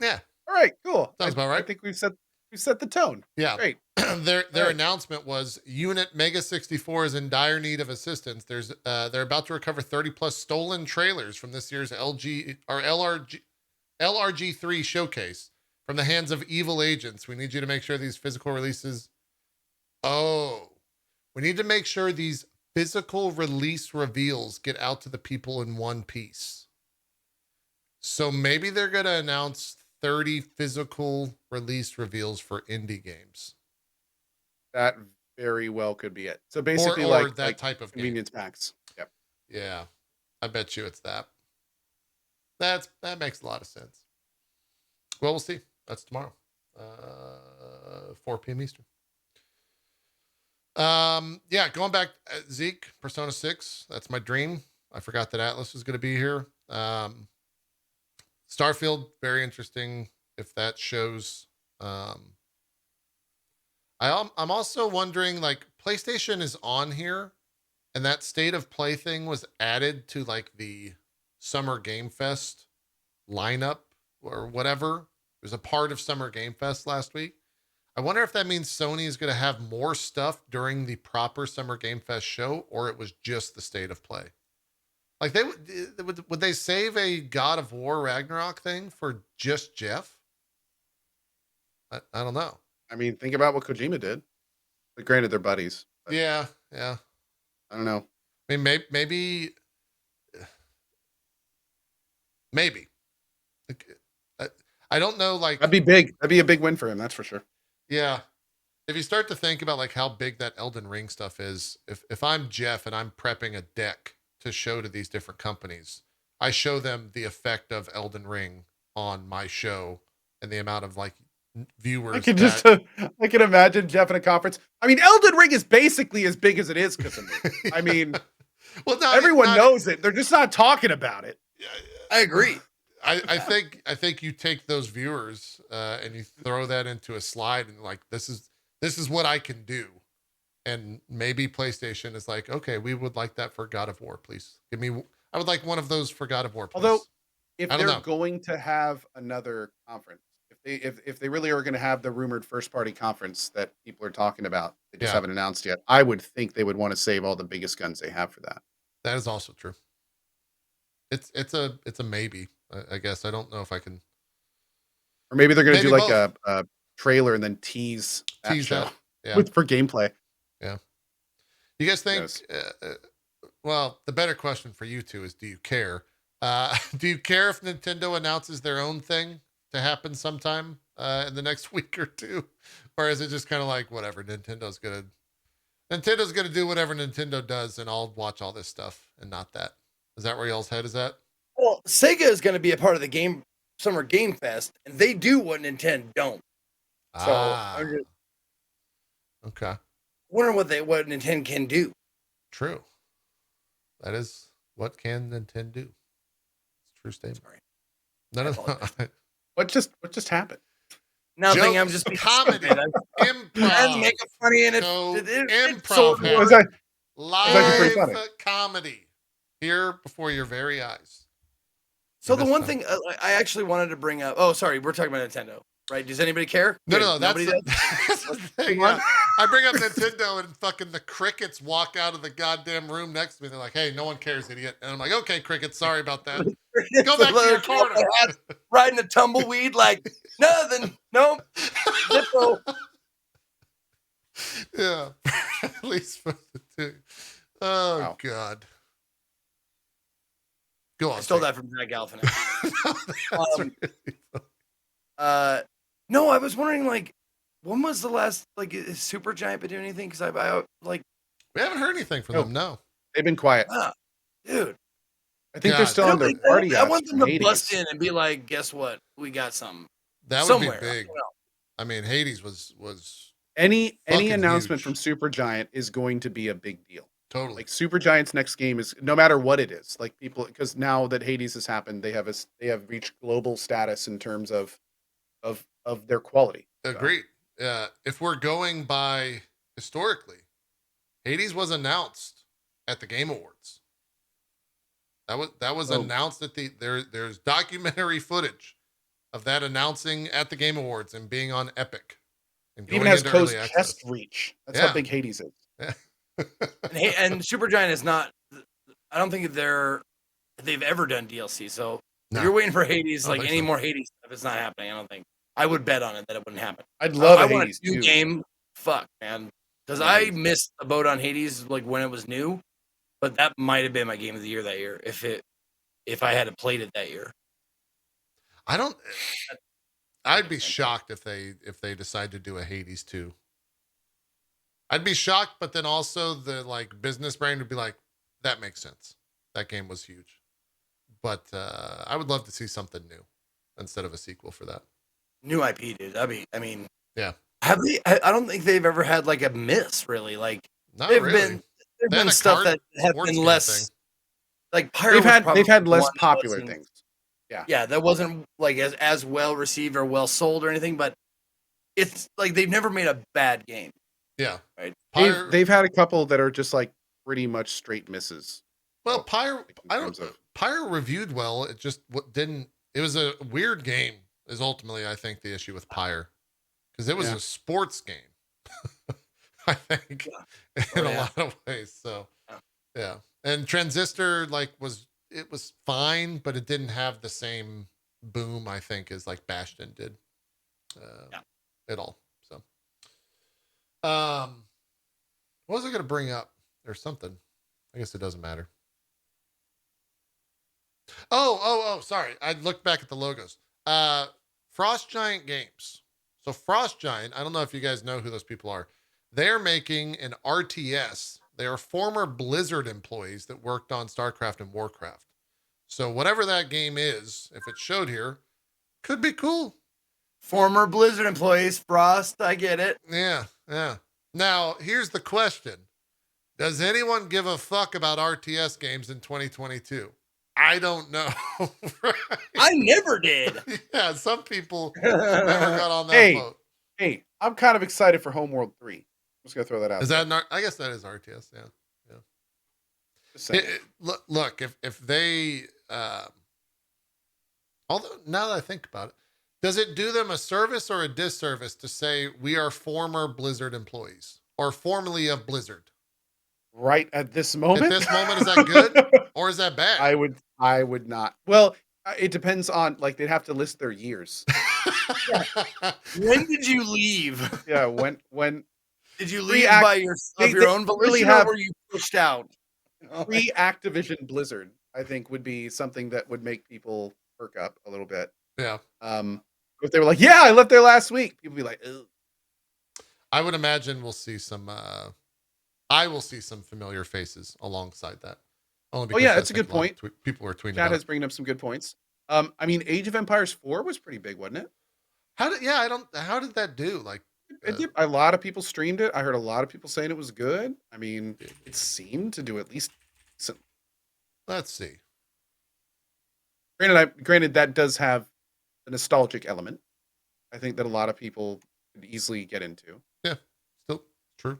All right, cool. Sounds about right. I think we've set the tone. Yeah. Great. Their Right. announcement was Unit Mega 64 is in dire need of assistance. There's they're about to recover 30 plus stolen trailers from this year's LRG3 showcase from the hands of evil agents. We need you to make sure these physical releases. We need to make sure these physical release reveals get out to the people in one piece. So maybe they're going to announce 30 physical release reveals for indie games. That very well could be it. So basically, or like that type of game. convenience packs. Yep. Yeah, I bet you it's that. That makes a lot of sense. Well, we'll see. That's tomorrow, 4 p.m. Eastern. Yeah, going back, Zeke, Persona 6. That's my dream. I forgot that Atlas was going to be here. Starfield, very interesting. If that shows, I'm also wondering, like, PlayStation is on here, and that State of Play thing was added to like the Summer Game Fest lineup or whatever. It was a part of Summer Game Fest last week. I wonder if that means Sony is going to have more stuff during the proper Summer Game Fest show, or it was just the State of Play. Like would they save a God of War Ragnarok thing for just Jeff? I don't know. I mean, think about what Kojima did. But granted, they're buddies. But Yeah. I don't know. I mean, maybe. I don't know, like, That'd be big. That'd be a big win for him. That's for sure. yeah. If you start to think about like how big that Elden Ring stuff is, if I'm Jeff and I'm prepping a deck to show to these different companies, I show them the effect of Elden Ring on my show and the amount of like viewers. I can imagine Jeff in a conference. I mean, Elden Ring is basically as big as it is because of me. I mean, well, everyone knows it. They're just not talking about it. I agree. I think you take those viewers and you throw that into a slide and like this is what I can do, and maybe PlayStation is like, okay, we would like that for God of War, please give me. I would like one of those for God of War, please. Although, if they're going to have another conference, if they really are going to have the rumored first party conference that people are talking about, they just haven't announced yet. I would think they would want to save all the biggest guns they have for that. That is also true. It's a maybe. I guess I don't know if I can. Or maybe they're going to do like both. a trailer and then tease that. Yeah. for gameplay. Yeah. You guys think? Well, the better question for you two is: do you care? Do you care if Nintendo announces their own thing to happen sometime in the next week or two, or is it just kind of like whatever? Nintendo's gonna do whatever Nintendo does, and I'll watch all this stuff and not that. Is that where y'all's head is at? Well, Sega is going to be a part of the Summer Game Fest, and they do what Nintendo don't. So I'm just okay. wondering what Nintendo can do. True. That is what can Nintendo do. It's a true statement. Sorry. No. What just happened? Nothing. I'm just being comedy, improv. Make it funny, and improv. So live comedy here before your very eyes. So the one thing I actually wanted to bring up. Oh, sorry, we're talking about Nintendo, right? Does anybody care? No, nobody does. That's the thing. Yeah. I bring up Nintendo and fucking the crickets walk out of the goddamn room next to me. They're like, "Hey, no one cares, idiot." And I'm like, "Okay, crickets, sorry about that. Go back to your corner." Riding a tumbleweed like nothing. Nope. Zippo. Yeah, at least for the two. Oh wow. God. Go on. I stole that from Zach Galifianakis. No, I was wondering, like, when was the last, like, is Supergiant been doing anything? Because I like, we haven't heard anything from them. No, they've been quiet. Dude, I think they're still on their party. I want them to bust in and be like, "Guess what? We got something." That would be big. I mean, Hades was any announcement from Supergiant is going to be a big deal. Totally. Like Supergiant's next game is no matter what it is. Like people, because now that Hades has happened, they have reached global status in terms of their quality. Agreed. If we're going by historically, Hades was announced at the Game Awards. That was announced at there's documentary footage of that announcing at the Game Awards and being on Epic. And it even has Co's chest reach. That's how big Hades is. Yeah. and Supergiant is not. I don't think they've ever done DLC. So if you're waiting for Hades, like any more Hades stuff, it's not happening. I don't think. I would bet on it that it wouldn't happen. I'd love I a want Hades a new game. Fuck, man, because I missed the boat on Hades like when it was new, but that might have been my game of the year that year if I had played it that year. I'd be shocked if they decide to do a Hades 2. I'd be shocked, but then also the like business brain would be like, that makes sense. That game was huge. But I would love to see something new instead of a sequel for that. New IP, dude. Yeah. Have they? I don't think they've ever had like a miss, really. Like Not really. There've been stuff that have been less. Like Pyro they've had less popular things. Yeah, that wasn't like as well received or well sold or anything, but it's like they've never made a bad game. Yeah. Right. They've had a couple that are just like pretty much straight misses. Well, Pyro reviewed well. It just didn't. It was a weird game. Is ultimately I think the issue with Pyre, because it was a sports game. I think in a lot of ways. So yeah, and Transistor was fine, but it didn't have the same boom I think as like Bastion did at all. So what was I going to bring up? There's something. I guess it doesn't matter. Oh, sorry. I looked back at the logos. Frost Giant Games. So Frost Giant, I don't know if you guys know who those people are. They're making an RTS. They are former Blizzard employees that worked on StarCraft and Warcraft. So whatever that game is, if it showed here, could be cool. Former Blizzard employees, Frost, I get it. Yeah, yeah. Now, here's the question. Does anyone give a fuck about RTS games in 2022? I don't know. Right? I never did. Yeah, some people never got on that Hey. boat. Hey, I'm kind of excited for Homeworld 3. I'm just gonna throw that out. Is that not? I guess that is RTS. Yeah, yeah. Just saying. Look, if they, although now that I think about it, does it do them a service or a disservice to say we are former Blizzard employees or formerly of Blizzard? Right at this moment. At this moment, is that good or is that bad? I would not. Well, it depends on, like, they'd have to list their years. When did you leave? Yeah, when Did you leave by your own volition, really or have- were you pushed out? pre-Activision Blizzard, I think, would be something that would make people perk up a little bit. Yeah. If they were like, yeah, I left there last week, people would be like, ugh. I would imagine we'll see some. I will see some familiar faces alongside that. Only because yeah, I that's a think good point. People were tweeting Chad about has it. bringing up some good points. I mean, Age of Empires 4 was pretty big, wasn't it? How did that do? Like, It did. A lot of people streamed it. I heard a lot of people saying it was good. I mean, it seemed to do at least some. let's see. Granted, that does have a nostalgic element. I think that a lot of people could easily get into. Yeah, still true.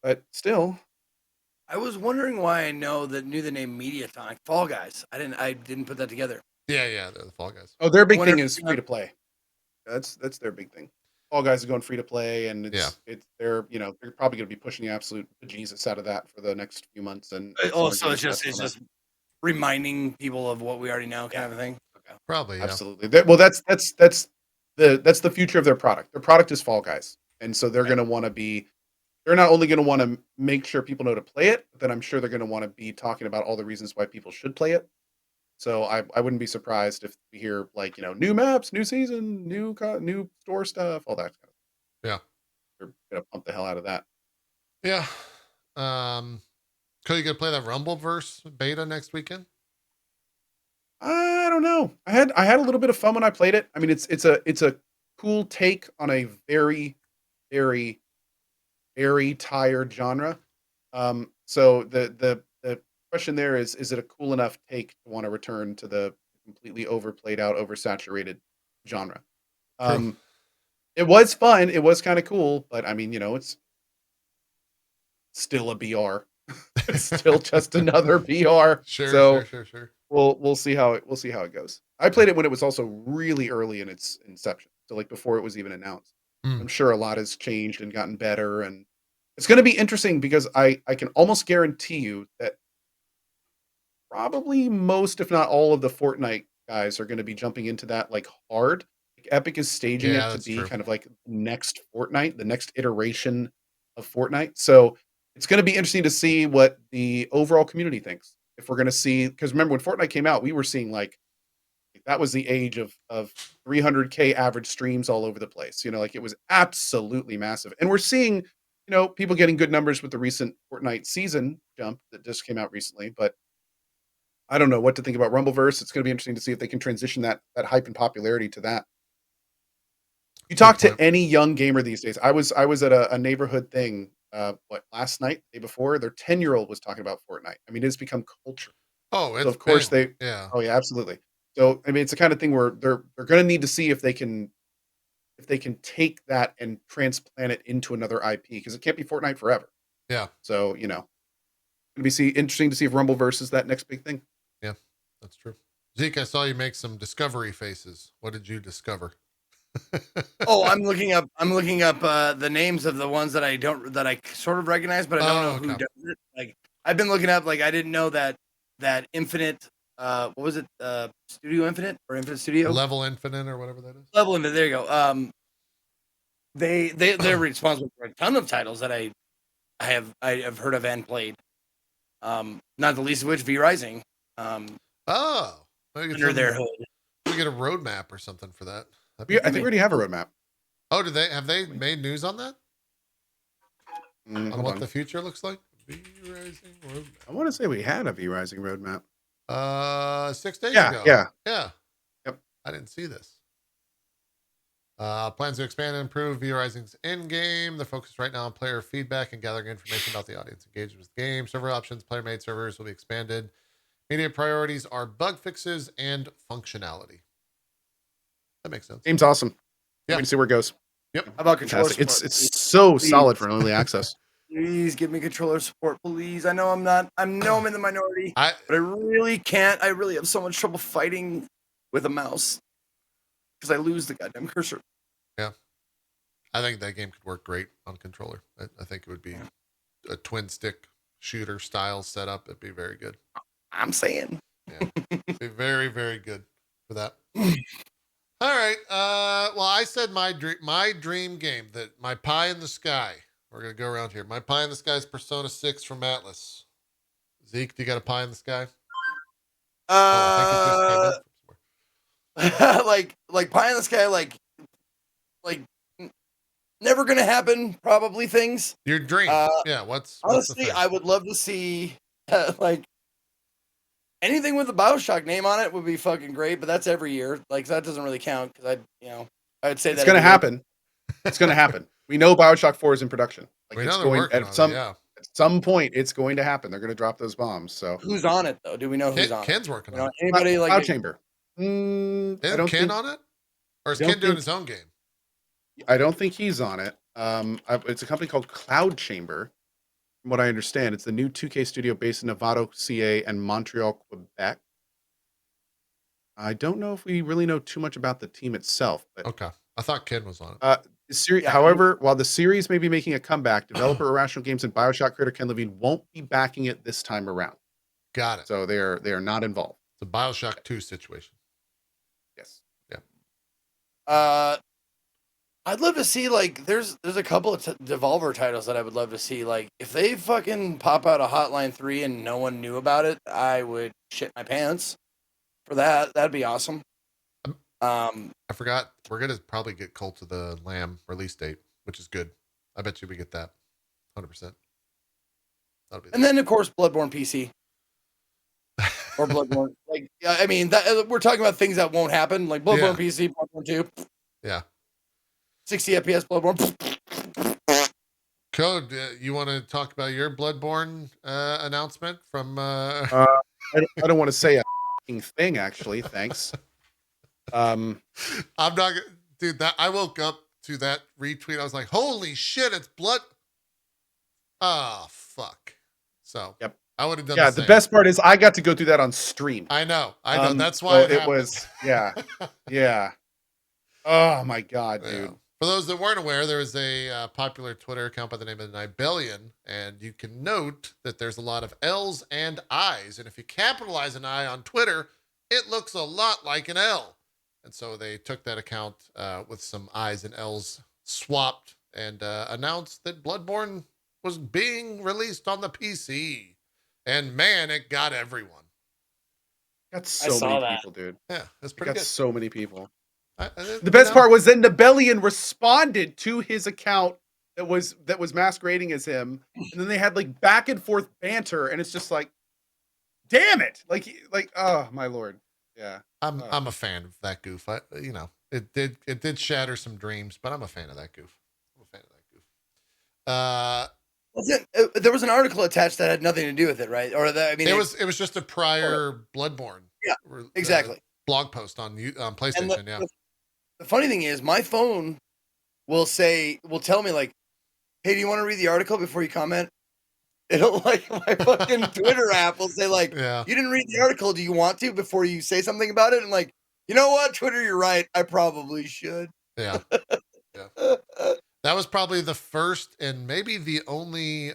But still, I was wondering why I knew the name Mediatonic. Fall Guys. I didn't put that together. Yeah, they're the Fall Guys. oh, their big Wonder thing if is you free to play. That's their big thing. All guys are going free to play, and they're probably going to be pushing the absolute bejesus out of that for the next few months. And So it's just reminding people of what we already know, kind of a thing. Okay. Probably, yeah. absolutely. That's the future of their product. Their product is Fall Guys, and so they're going to want to be. They're not only going to want to make sure people know to play it, but then I'm sure they're going to want to be talking about all the reasons why people should play it. So I wouldn't be surprised if we hear, like, new maps, new season, new store stuff, all that kind of stuff. Yeah. They're gonna pump the hell out of that. Yeah. Could you gonna play that Rumbleverse beta next weekend? I don't know. I had a little bit of fun when I played it. I mean, it's a cool take on a very, very, very tired genre. So the question there is it a cool enough take to want to return to the completely overplayed out, oversaturated genre? It was fun. It was kind of cool, but I mean, it's still a BR. It's still just another BR. Sure. We'll see how it goes. I played it when it was also really early in its inception, so like before it was even announced. I'm sure a lot has changed and gotten better, and it's going to be interesting because I can almost guarantee you that probably most, if not all, of the Fortnite guys are going to be jumping into that like hard. Like Epic is staging it to be kind of like next Fortnite, the next iteration of Fortnite. So it's going to be interesting to see what the overall community thinks. If we're going to see, because remember when Fortnite came out, we were seeing like that was the age of 300K average streams all over the place. Like it was absolutely massive. And we're seeing, people getting good numbers with the recent Fortnite season jump that just came out recently. But I don't know what to think about Rumbleverse. It's going to be interesting to see if they can transition that hype and popularity to that. You talk to any young gamer these days. I was at a neighborhood thing, last night, the day before. Their 10-year-old was talking about Fortnite. I mean, it's become culture. Oh, so of course yeah. Oh yeah, absolutely. So I mean, it's the kind of thing where they're going to need to see if they can take that and transplant it into another IP, because it can't be Fortnite forever. Yeah. So it'll be interesting to see if Rumbleverse is that next big thing. Yeah, that's true. Zeke, I saw you make some discovery faces. What did you discover? Oh, I'm looking up the names of the ones that I sort of recognize, but I don't know who does it. Like I've been looking up, like I didn't know that Infinite, what was it? Studio Infinite or Infinite Studio? Level Infinite or whatever that is. Level Infinite. There you go. They're responsible for a ton of titles that I have heard of and played. Not the least of which V Rising. Under their hood. We get a roadmap or something for that. That'd be I think we already have a roadmap. Oh, have they made news on that? On Hold what on. the future looks like? V-Rising roadmap. I want to say we had a V-Rising roadmap. 6 days Yeah, ago. yeah. Yeah. Yep. I didn't see this. Plans to expand and improve V-Rising's in-game. The focus right now on player feedback and gathering information about the audience engagement with the game. Server options, player-made servers will be expanded. Immediate priorities are bug fixes and functionality. That makes sense. Game's awesome. Yeah. We can see where it goes. Yep. How about controller Fantastic. support? It's so Please. solid for early access. Please give me controller support, please. I know I'm in the minority, but I really can't. I really have so much trouble fighting with a mouse because I lose the goddamn cursor. Yeah. I think that game could work great on controller. I think it would be a twin stick shooter style setup. It'd be very good. I'm saying. Yeah. It'd be very, very good for that. All right. Well, I said my dream game, that my pie in the sky. We're gonna go around here. My pie in the sky is Persona 6 from Atlas. Zeke, do you got a pie in the sky? I think it just came in from somewhere. like pie in the sky, like never gonna happen. Probably things. Your dream. Yeah. What's Honestly, the thing? I would love to see like anything with the BioShock name on it would be fucking great. But that's every year. Like that doesn't really count because I'd say It's that going to every year. happen. It's going to happen. We know BioShock 4 is in production. Like We it's know they're going working on at it, yeah. some point. It's going to happen. They're going to drop those bombs. So Who's on it though? Do we know who's on Ken's working it? on it. Anybody Cloud like Chamber. I Isn't don't Ken think, on it? Or is I Ken don't doing think- his own game? I don't think he's on it. It's a company called Cloud Chamber. From what I understand, it's the new 2K studio based in Novato, CA, and Montreal, Quebec. I don't know if we really know too much about the team itself, but Okay. I thought Ken was on it. Yeah. However, while the series may be making a comeback, developer Irrational Games and BioShock creator Ken Levine won't be backing it this time around. Got it. So they are not involved. It's a BioShock 2 situation. Yes. I'd love to see like there's a couple of Devolver titles that I would love to see. Like if they fucking pop out a Hotline 3 and no one knew about it, I would shit my pants for that. That'd be awesome. I forgot. We're going to probably get Cult of the Lamb release date, which is good. I bet you we get that. 100%. That'll be and then of course Bloodborne PC. Or Bloodborne. Like I mean we're talking about things that won't happen. Like Bloodborne PC, Bloodborne 2. Yeah. 60 FPS Bloodborne. Code, you want to talk about your Bloodborne announcement from... I don't want to say a thing, actually. Thanks. I'm not... Dude, I woke up to that retweet. I was like, holy shit, it's blood... Oh, fuck. So, yep. I would have done the best part is I got to go through that on stream. I know. That's why it was... Yeah. Yeah. Oh, my God, dude. Yeah. For those that weren't aware, there is a popular Twitter account by the name of the Nibellion, and you can note that there's a lot of L's and I's, and if you capitalize an I on Twitter, it looks a lot like an L. And so they took that account with some I's and L's swapped and announced that Bloodborne was being released on the PC. And man, it got everyone. Got so many people, dude. Yeah, that's It pretty got good. so many people. The The best part was then Nibellion responded to his account that was masquerading as him, and then they had like back and forth banter, and it's just like, damn it, like oh my lord, yeah. I'm a fan of that goof. It did shatter some dreams, but I'm a fan of that goof. There was an article attached that had nothing to do with it, right? Or it was just a prior Bloodborne. Yeah, exactly. Blog post on PlayStation. The funny thing is, my phone will tell me like, "Hey, do you want to read the article before you comment?" It'll like my fucking Twitter app will say like, "You didn't read the article. Do you want to before you say something about it?" And like, you know what, Twitter, you're right. I probably should. Yeah. That was probably the first and maybe the only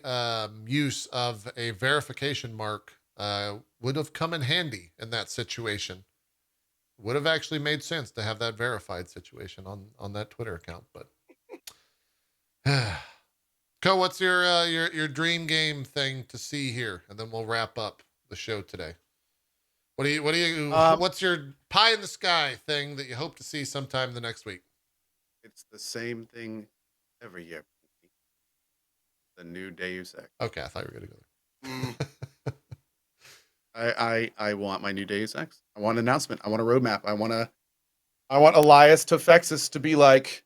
use of a verification mark would have come in handy in that situation. Would have actually made sense to have that verified situation on that Twitter account. But Co, what's your dream game thing to see here? And then we'll wrap up the show today. What's your pie in the sky thing that you hope to see sometime the next week? It's the same thing every year. The new Deus Ex. Okay, I thought you were going to go there. I want my new Deus Ex. I want an announcement. I want a roadmap. I want Elias Tofexis to be like,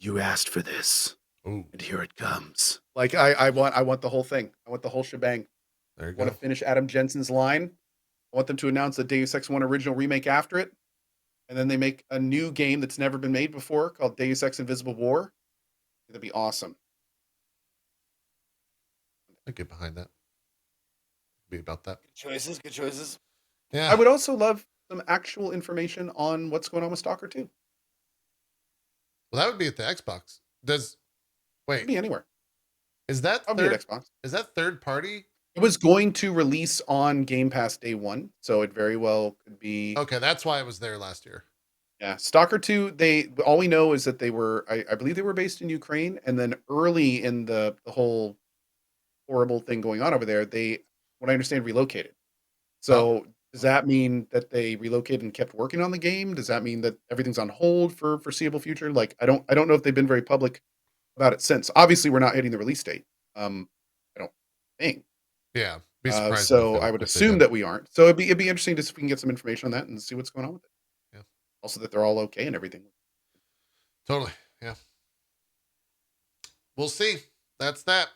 you asked for this. Ooh. And here it comes. Like I want the whole thing. I want the whole shebang. There you I want go. to finish Adam Jensen's line. I want them to announce the Deus Ex 1 original remake after it. And then they make a new game that's never been made before called Deus Ex Invisible War. That'd be awesome. I'd get behind that. Be about that. Good choices. Yeah. I would also love some actual information on what's going on with Stalker 2. Well, that would be at the Xbox. It Wait, could be anywhere. is that I'll be at third, Xbox. is that third party? It was going to release on Game Pass day one, so it very well could be. Okay, that's why it was there last year. Yeah, Stalker 2, all we know is that they were, I believe they were based in Ukraine, and then early in the whole horrible thing going on over there, they, what I understand, relocated. So does that mean that they relocated and kept working on the game? Does that mean that everything's on hold for foreseeable future? Like, I don't know if they've been very public about it since. Obviously, we're not hitting the release date. I don't think. Yeah. Be surprised. So I would assume that we aren't. So it'd be interesting to see if we can get some information on that and see what's going on with it. Yeah. Also that they're all okay and everything. Totally. Yeah. We'll see. That's that.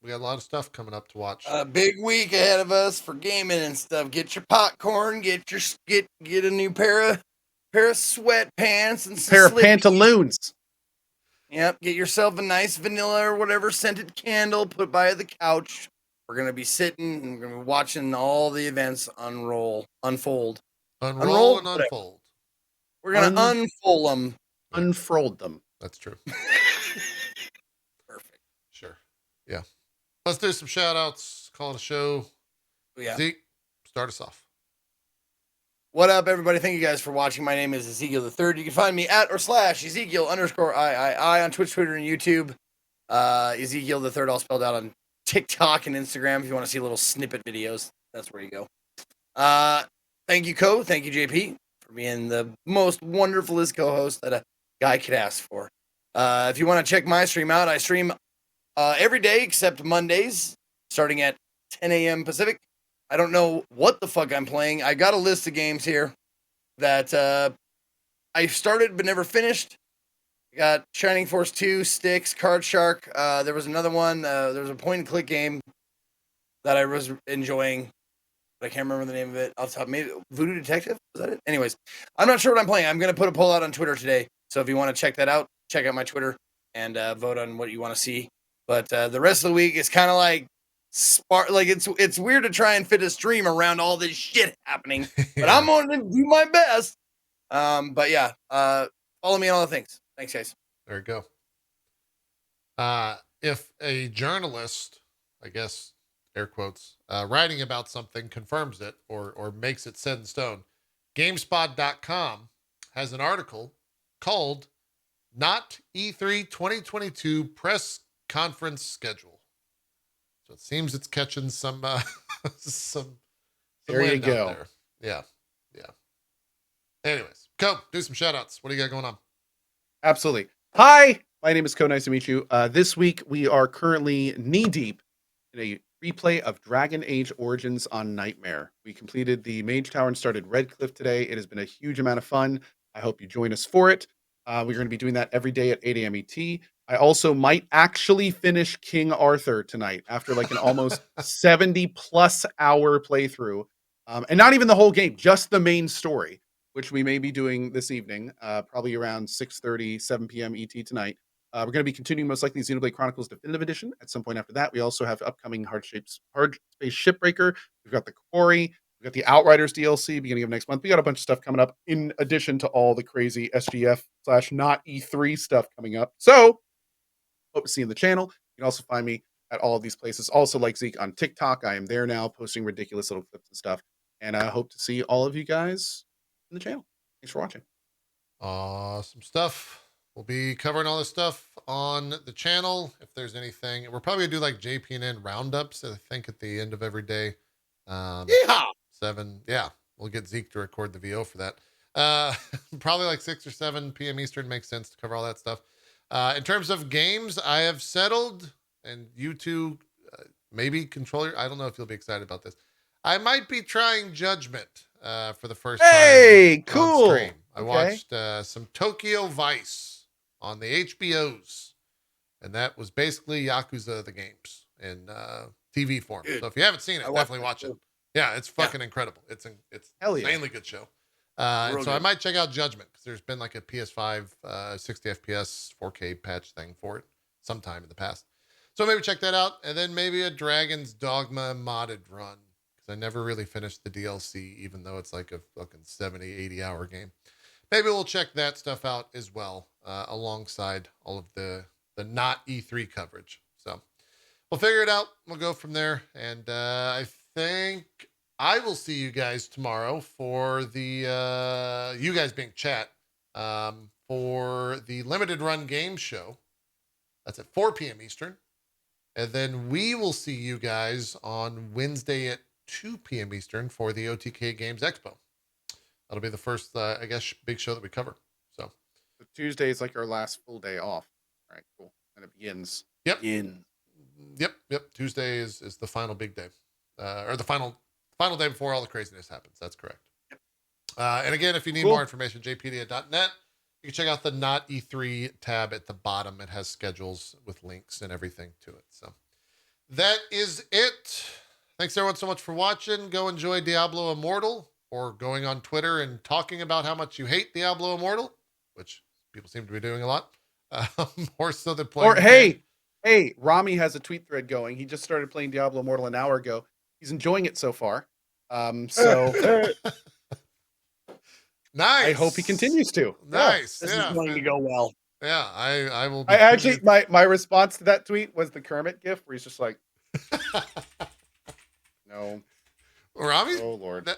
We got a lot of stuff coming up to watch. A big week ahead of us for gaming and stuff. Get your popcorn. Get a new pair of sweatpants and some Pair of slippies. pantaloons. Yep. Get yourself a nice vanilla or whatever scented candle. Put by the couch. We're gonna be sitting and we're gonna be watching all the events unfold. Unroll Unroll? and unfold. We're gonna unfold them. Unfurled them. That's true. Perfect. Sure. Yeah. Let's do some shout outs. Call it a show. Yeah. Zeke, start us off. What up, everybody? Thank you guys for watching. My name is Ezekiel the Third. You can find me at or slash Ezekiel_III on Twitch, Twitter, and YouTube. Ezekiel the Third, all spelled out on TikTok and Instagram. If you want to see little snippet videos, that's where you go. Thank you, Co. Thank you, JP, for being the most wonderfulest co-host that a guy could ask for. If you want to check my stream out, I stream every day except Mondays, starting at 10 a.m. Pacific. I don't know what the fuck I'm playing. I got a list of games here that I started but never finished. I got Shining Force 2, Styx, Card Shark. There was another one. There was a point-and-click game that I was enjoying, but I can't remember the name of it. Off the top, maybe Voodoo Detective? Was that it? Anyways, I'm not sure what I'm playing. I'm going to put a poll out on Twitter today. So if you want to check that out, check out my Twitter and vote on what you want to see. But the rest of the week is kind of like it's weird to try and fit a stream around all this shit happening, but I'm going to do my best. But yeah, follow me on all the things. Thanks, guys. There you go. If a journalist, I guess, air quotes, writing about something confirms it or makes it set in stone, GameSpot.com has an article called Not E3 2022 Press Conference Schedule. So it seems it's catching some There you wind out go. there. Yeah. Anyways, go do some shout outs. What do you got going on? Absolutely. Hi, my name is Ko. Nice to meet you. This week we are currently knee deep in a replay of Dragon Age Origins on Nightmare. We completed the Mage Tower and started Redcliffe today. It has been a huge amount of fun. I hope you join us for it. We're going to be doing that every day at 8 a.m. ET. I also might actually finish King Arthur tonight after like an almost 70 plus hour playthrough. And not even the whole game, just the main story, which we may be doing this evening, probably around 6:30, 7 p.m. ET tonight. We're going to be continuing most likely Xenoblade Chronicles Definitive Edition at some point after that. We also have upcoming Hard Space Shipbreaker. We've got the Quarry. We've got the Outriders DLC beginning of next month. We got a bunch of stuff coming up in addition to all the crazy SGF/not E3 stuff coming up. So hope to see you in the channel. You can also find me at all of these places. Also, like Zeke on TikTok, I am there now posting ridiculous little clips and stuff. And I hope to see all of you guys in the channel. Thanks for watching. Awesome stuff. We'll be covering all this stuff on the channel. If there's anything, we're probably gonna do like JP&N roundups, I think, at the end of every day. Yeah. 7. Yeah, we'll get Zeke to record the VO for that. Probably like 6 or 7 p.m. Eastern makes sense to cover all that stuff. In terms of games, I have settled, and you two, maybe controller. I don't know if you'll be excited about this. I might be trying Judgment for the first time. Hey, on cool. stream. I watched some Tokyo Vice on the HBOs, and that was basically Yakuza the games in TV form. Dude, So if you haven't seen it, I watched definitely that watch it. too. Yeah, it's fucking incredible. It's Hell yeah. insanely good show. And Real so I good. might check out Judgment because there's been like a PS5 60 FPS 4K patch thing for it sometime in the past. So maybe check that out, and then maybe a Dragon's Dogma modded run because I never really finished the DLC, even though it's like a fucking 70, 80-hour game. Maybe we'll check that stuff out as well, alongside all of the not E3 coverage. So we'll figure it out. We'll go from there, and I think I will see you guys tomorrow for the you guys being chat for the limited run game show. That's at 4 p.m. Eastern. And then we will see you guys on Wednesday at 2 p.m. Eastern for the OTK Games Expo. That'll be the first, I guess, big show that we cover. So Tuesday is like our last full day off. All right, cool. And it begins. Yep. In. Yep. Tuesday is the final big day, or the final day before all the craziness happens. That's correct. And again, if you need more information, jpedia.net. You can check out the Not E3 tab at the bottom. It has schedules with links and everything to it. So that is it. Thanks everyone so much for watching. Go enjoy Diablo Immortal, or going on Twitter and talking about how much you hate Diablo Immortal, which people seem to be doing a lot. More so than playing. Or hey, Rami has a tweet thread going. He just started playing Diablo Immortal an hour ago. He's enjoying it so far. So nice. I hope he continues to. Nice. This Yeah. is going to go well. Yeah, I will be. I actually my response to that tweet was the Kermit gif where he's just like, no. Rami, Oh Lord.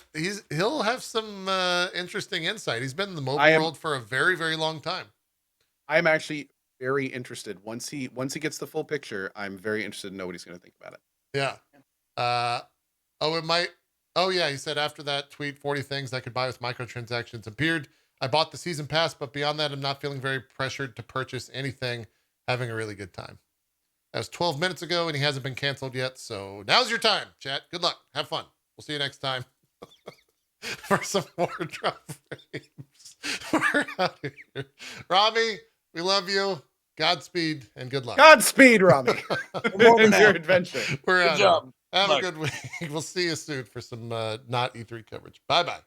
He'll have some interesting insight. He's been in the mobile world for a very, very long time. I'm actually very interested. Once he gets the full picture, I'm very interested to know what he's going to think about it. Yeah. He said after that tweet, 40 things I could buy with microtransactions appeared. I bought the season pass, but beyond that, I'm not feeling very pressured to purchase anything. Having a really good time. That was 12 minutes ago, and he hasn't been canceled yet. So now's your time, chat. Good luck. Have fun. We'll see you next time for some more drop frames. We're out of here. Rami, we love you. Godspeed and good luck. Godspeed, Rami. In your adventure. We're Good out. job. Have Look. a good week. We'll see you soon for some not E3 coverage. Bye-bye.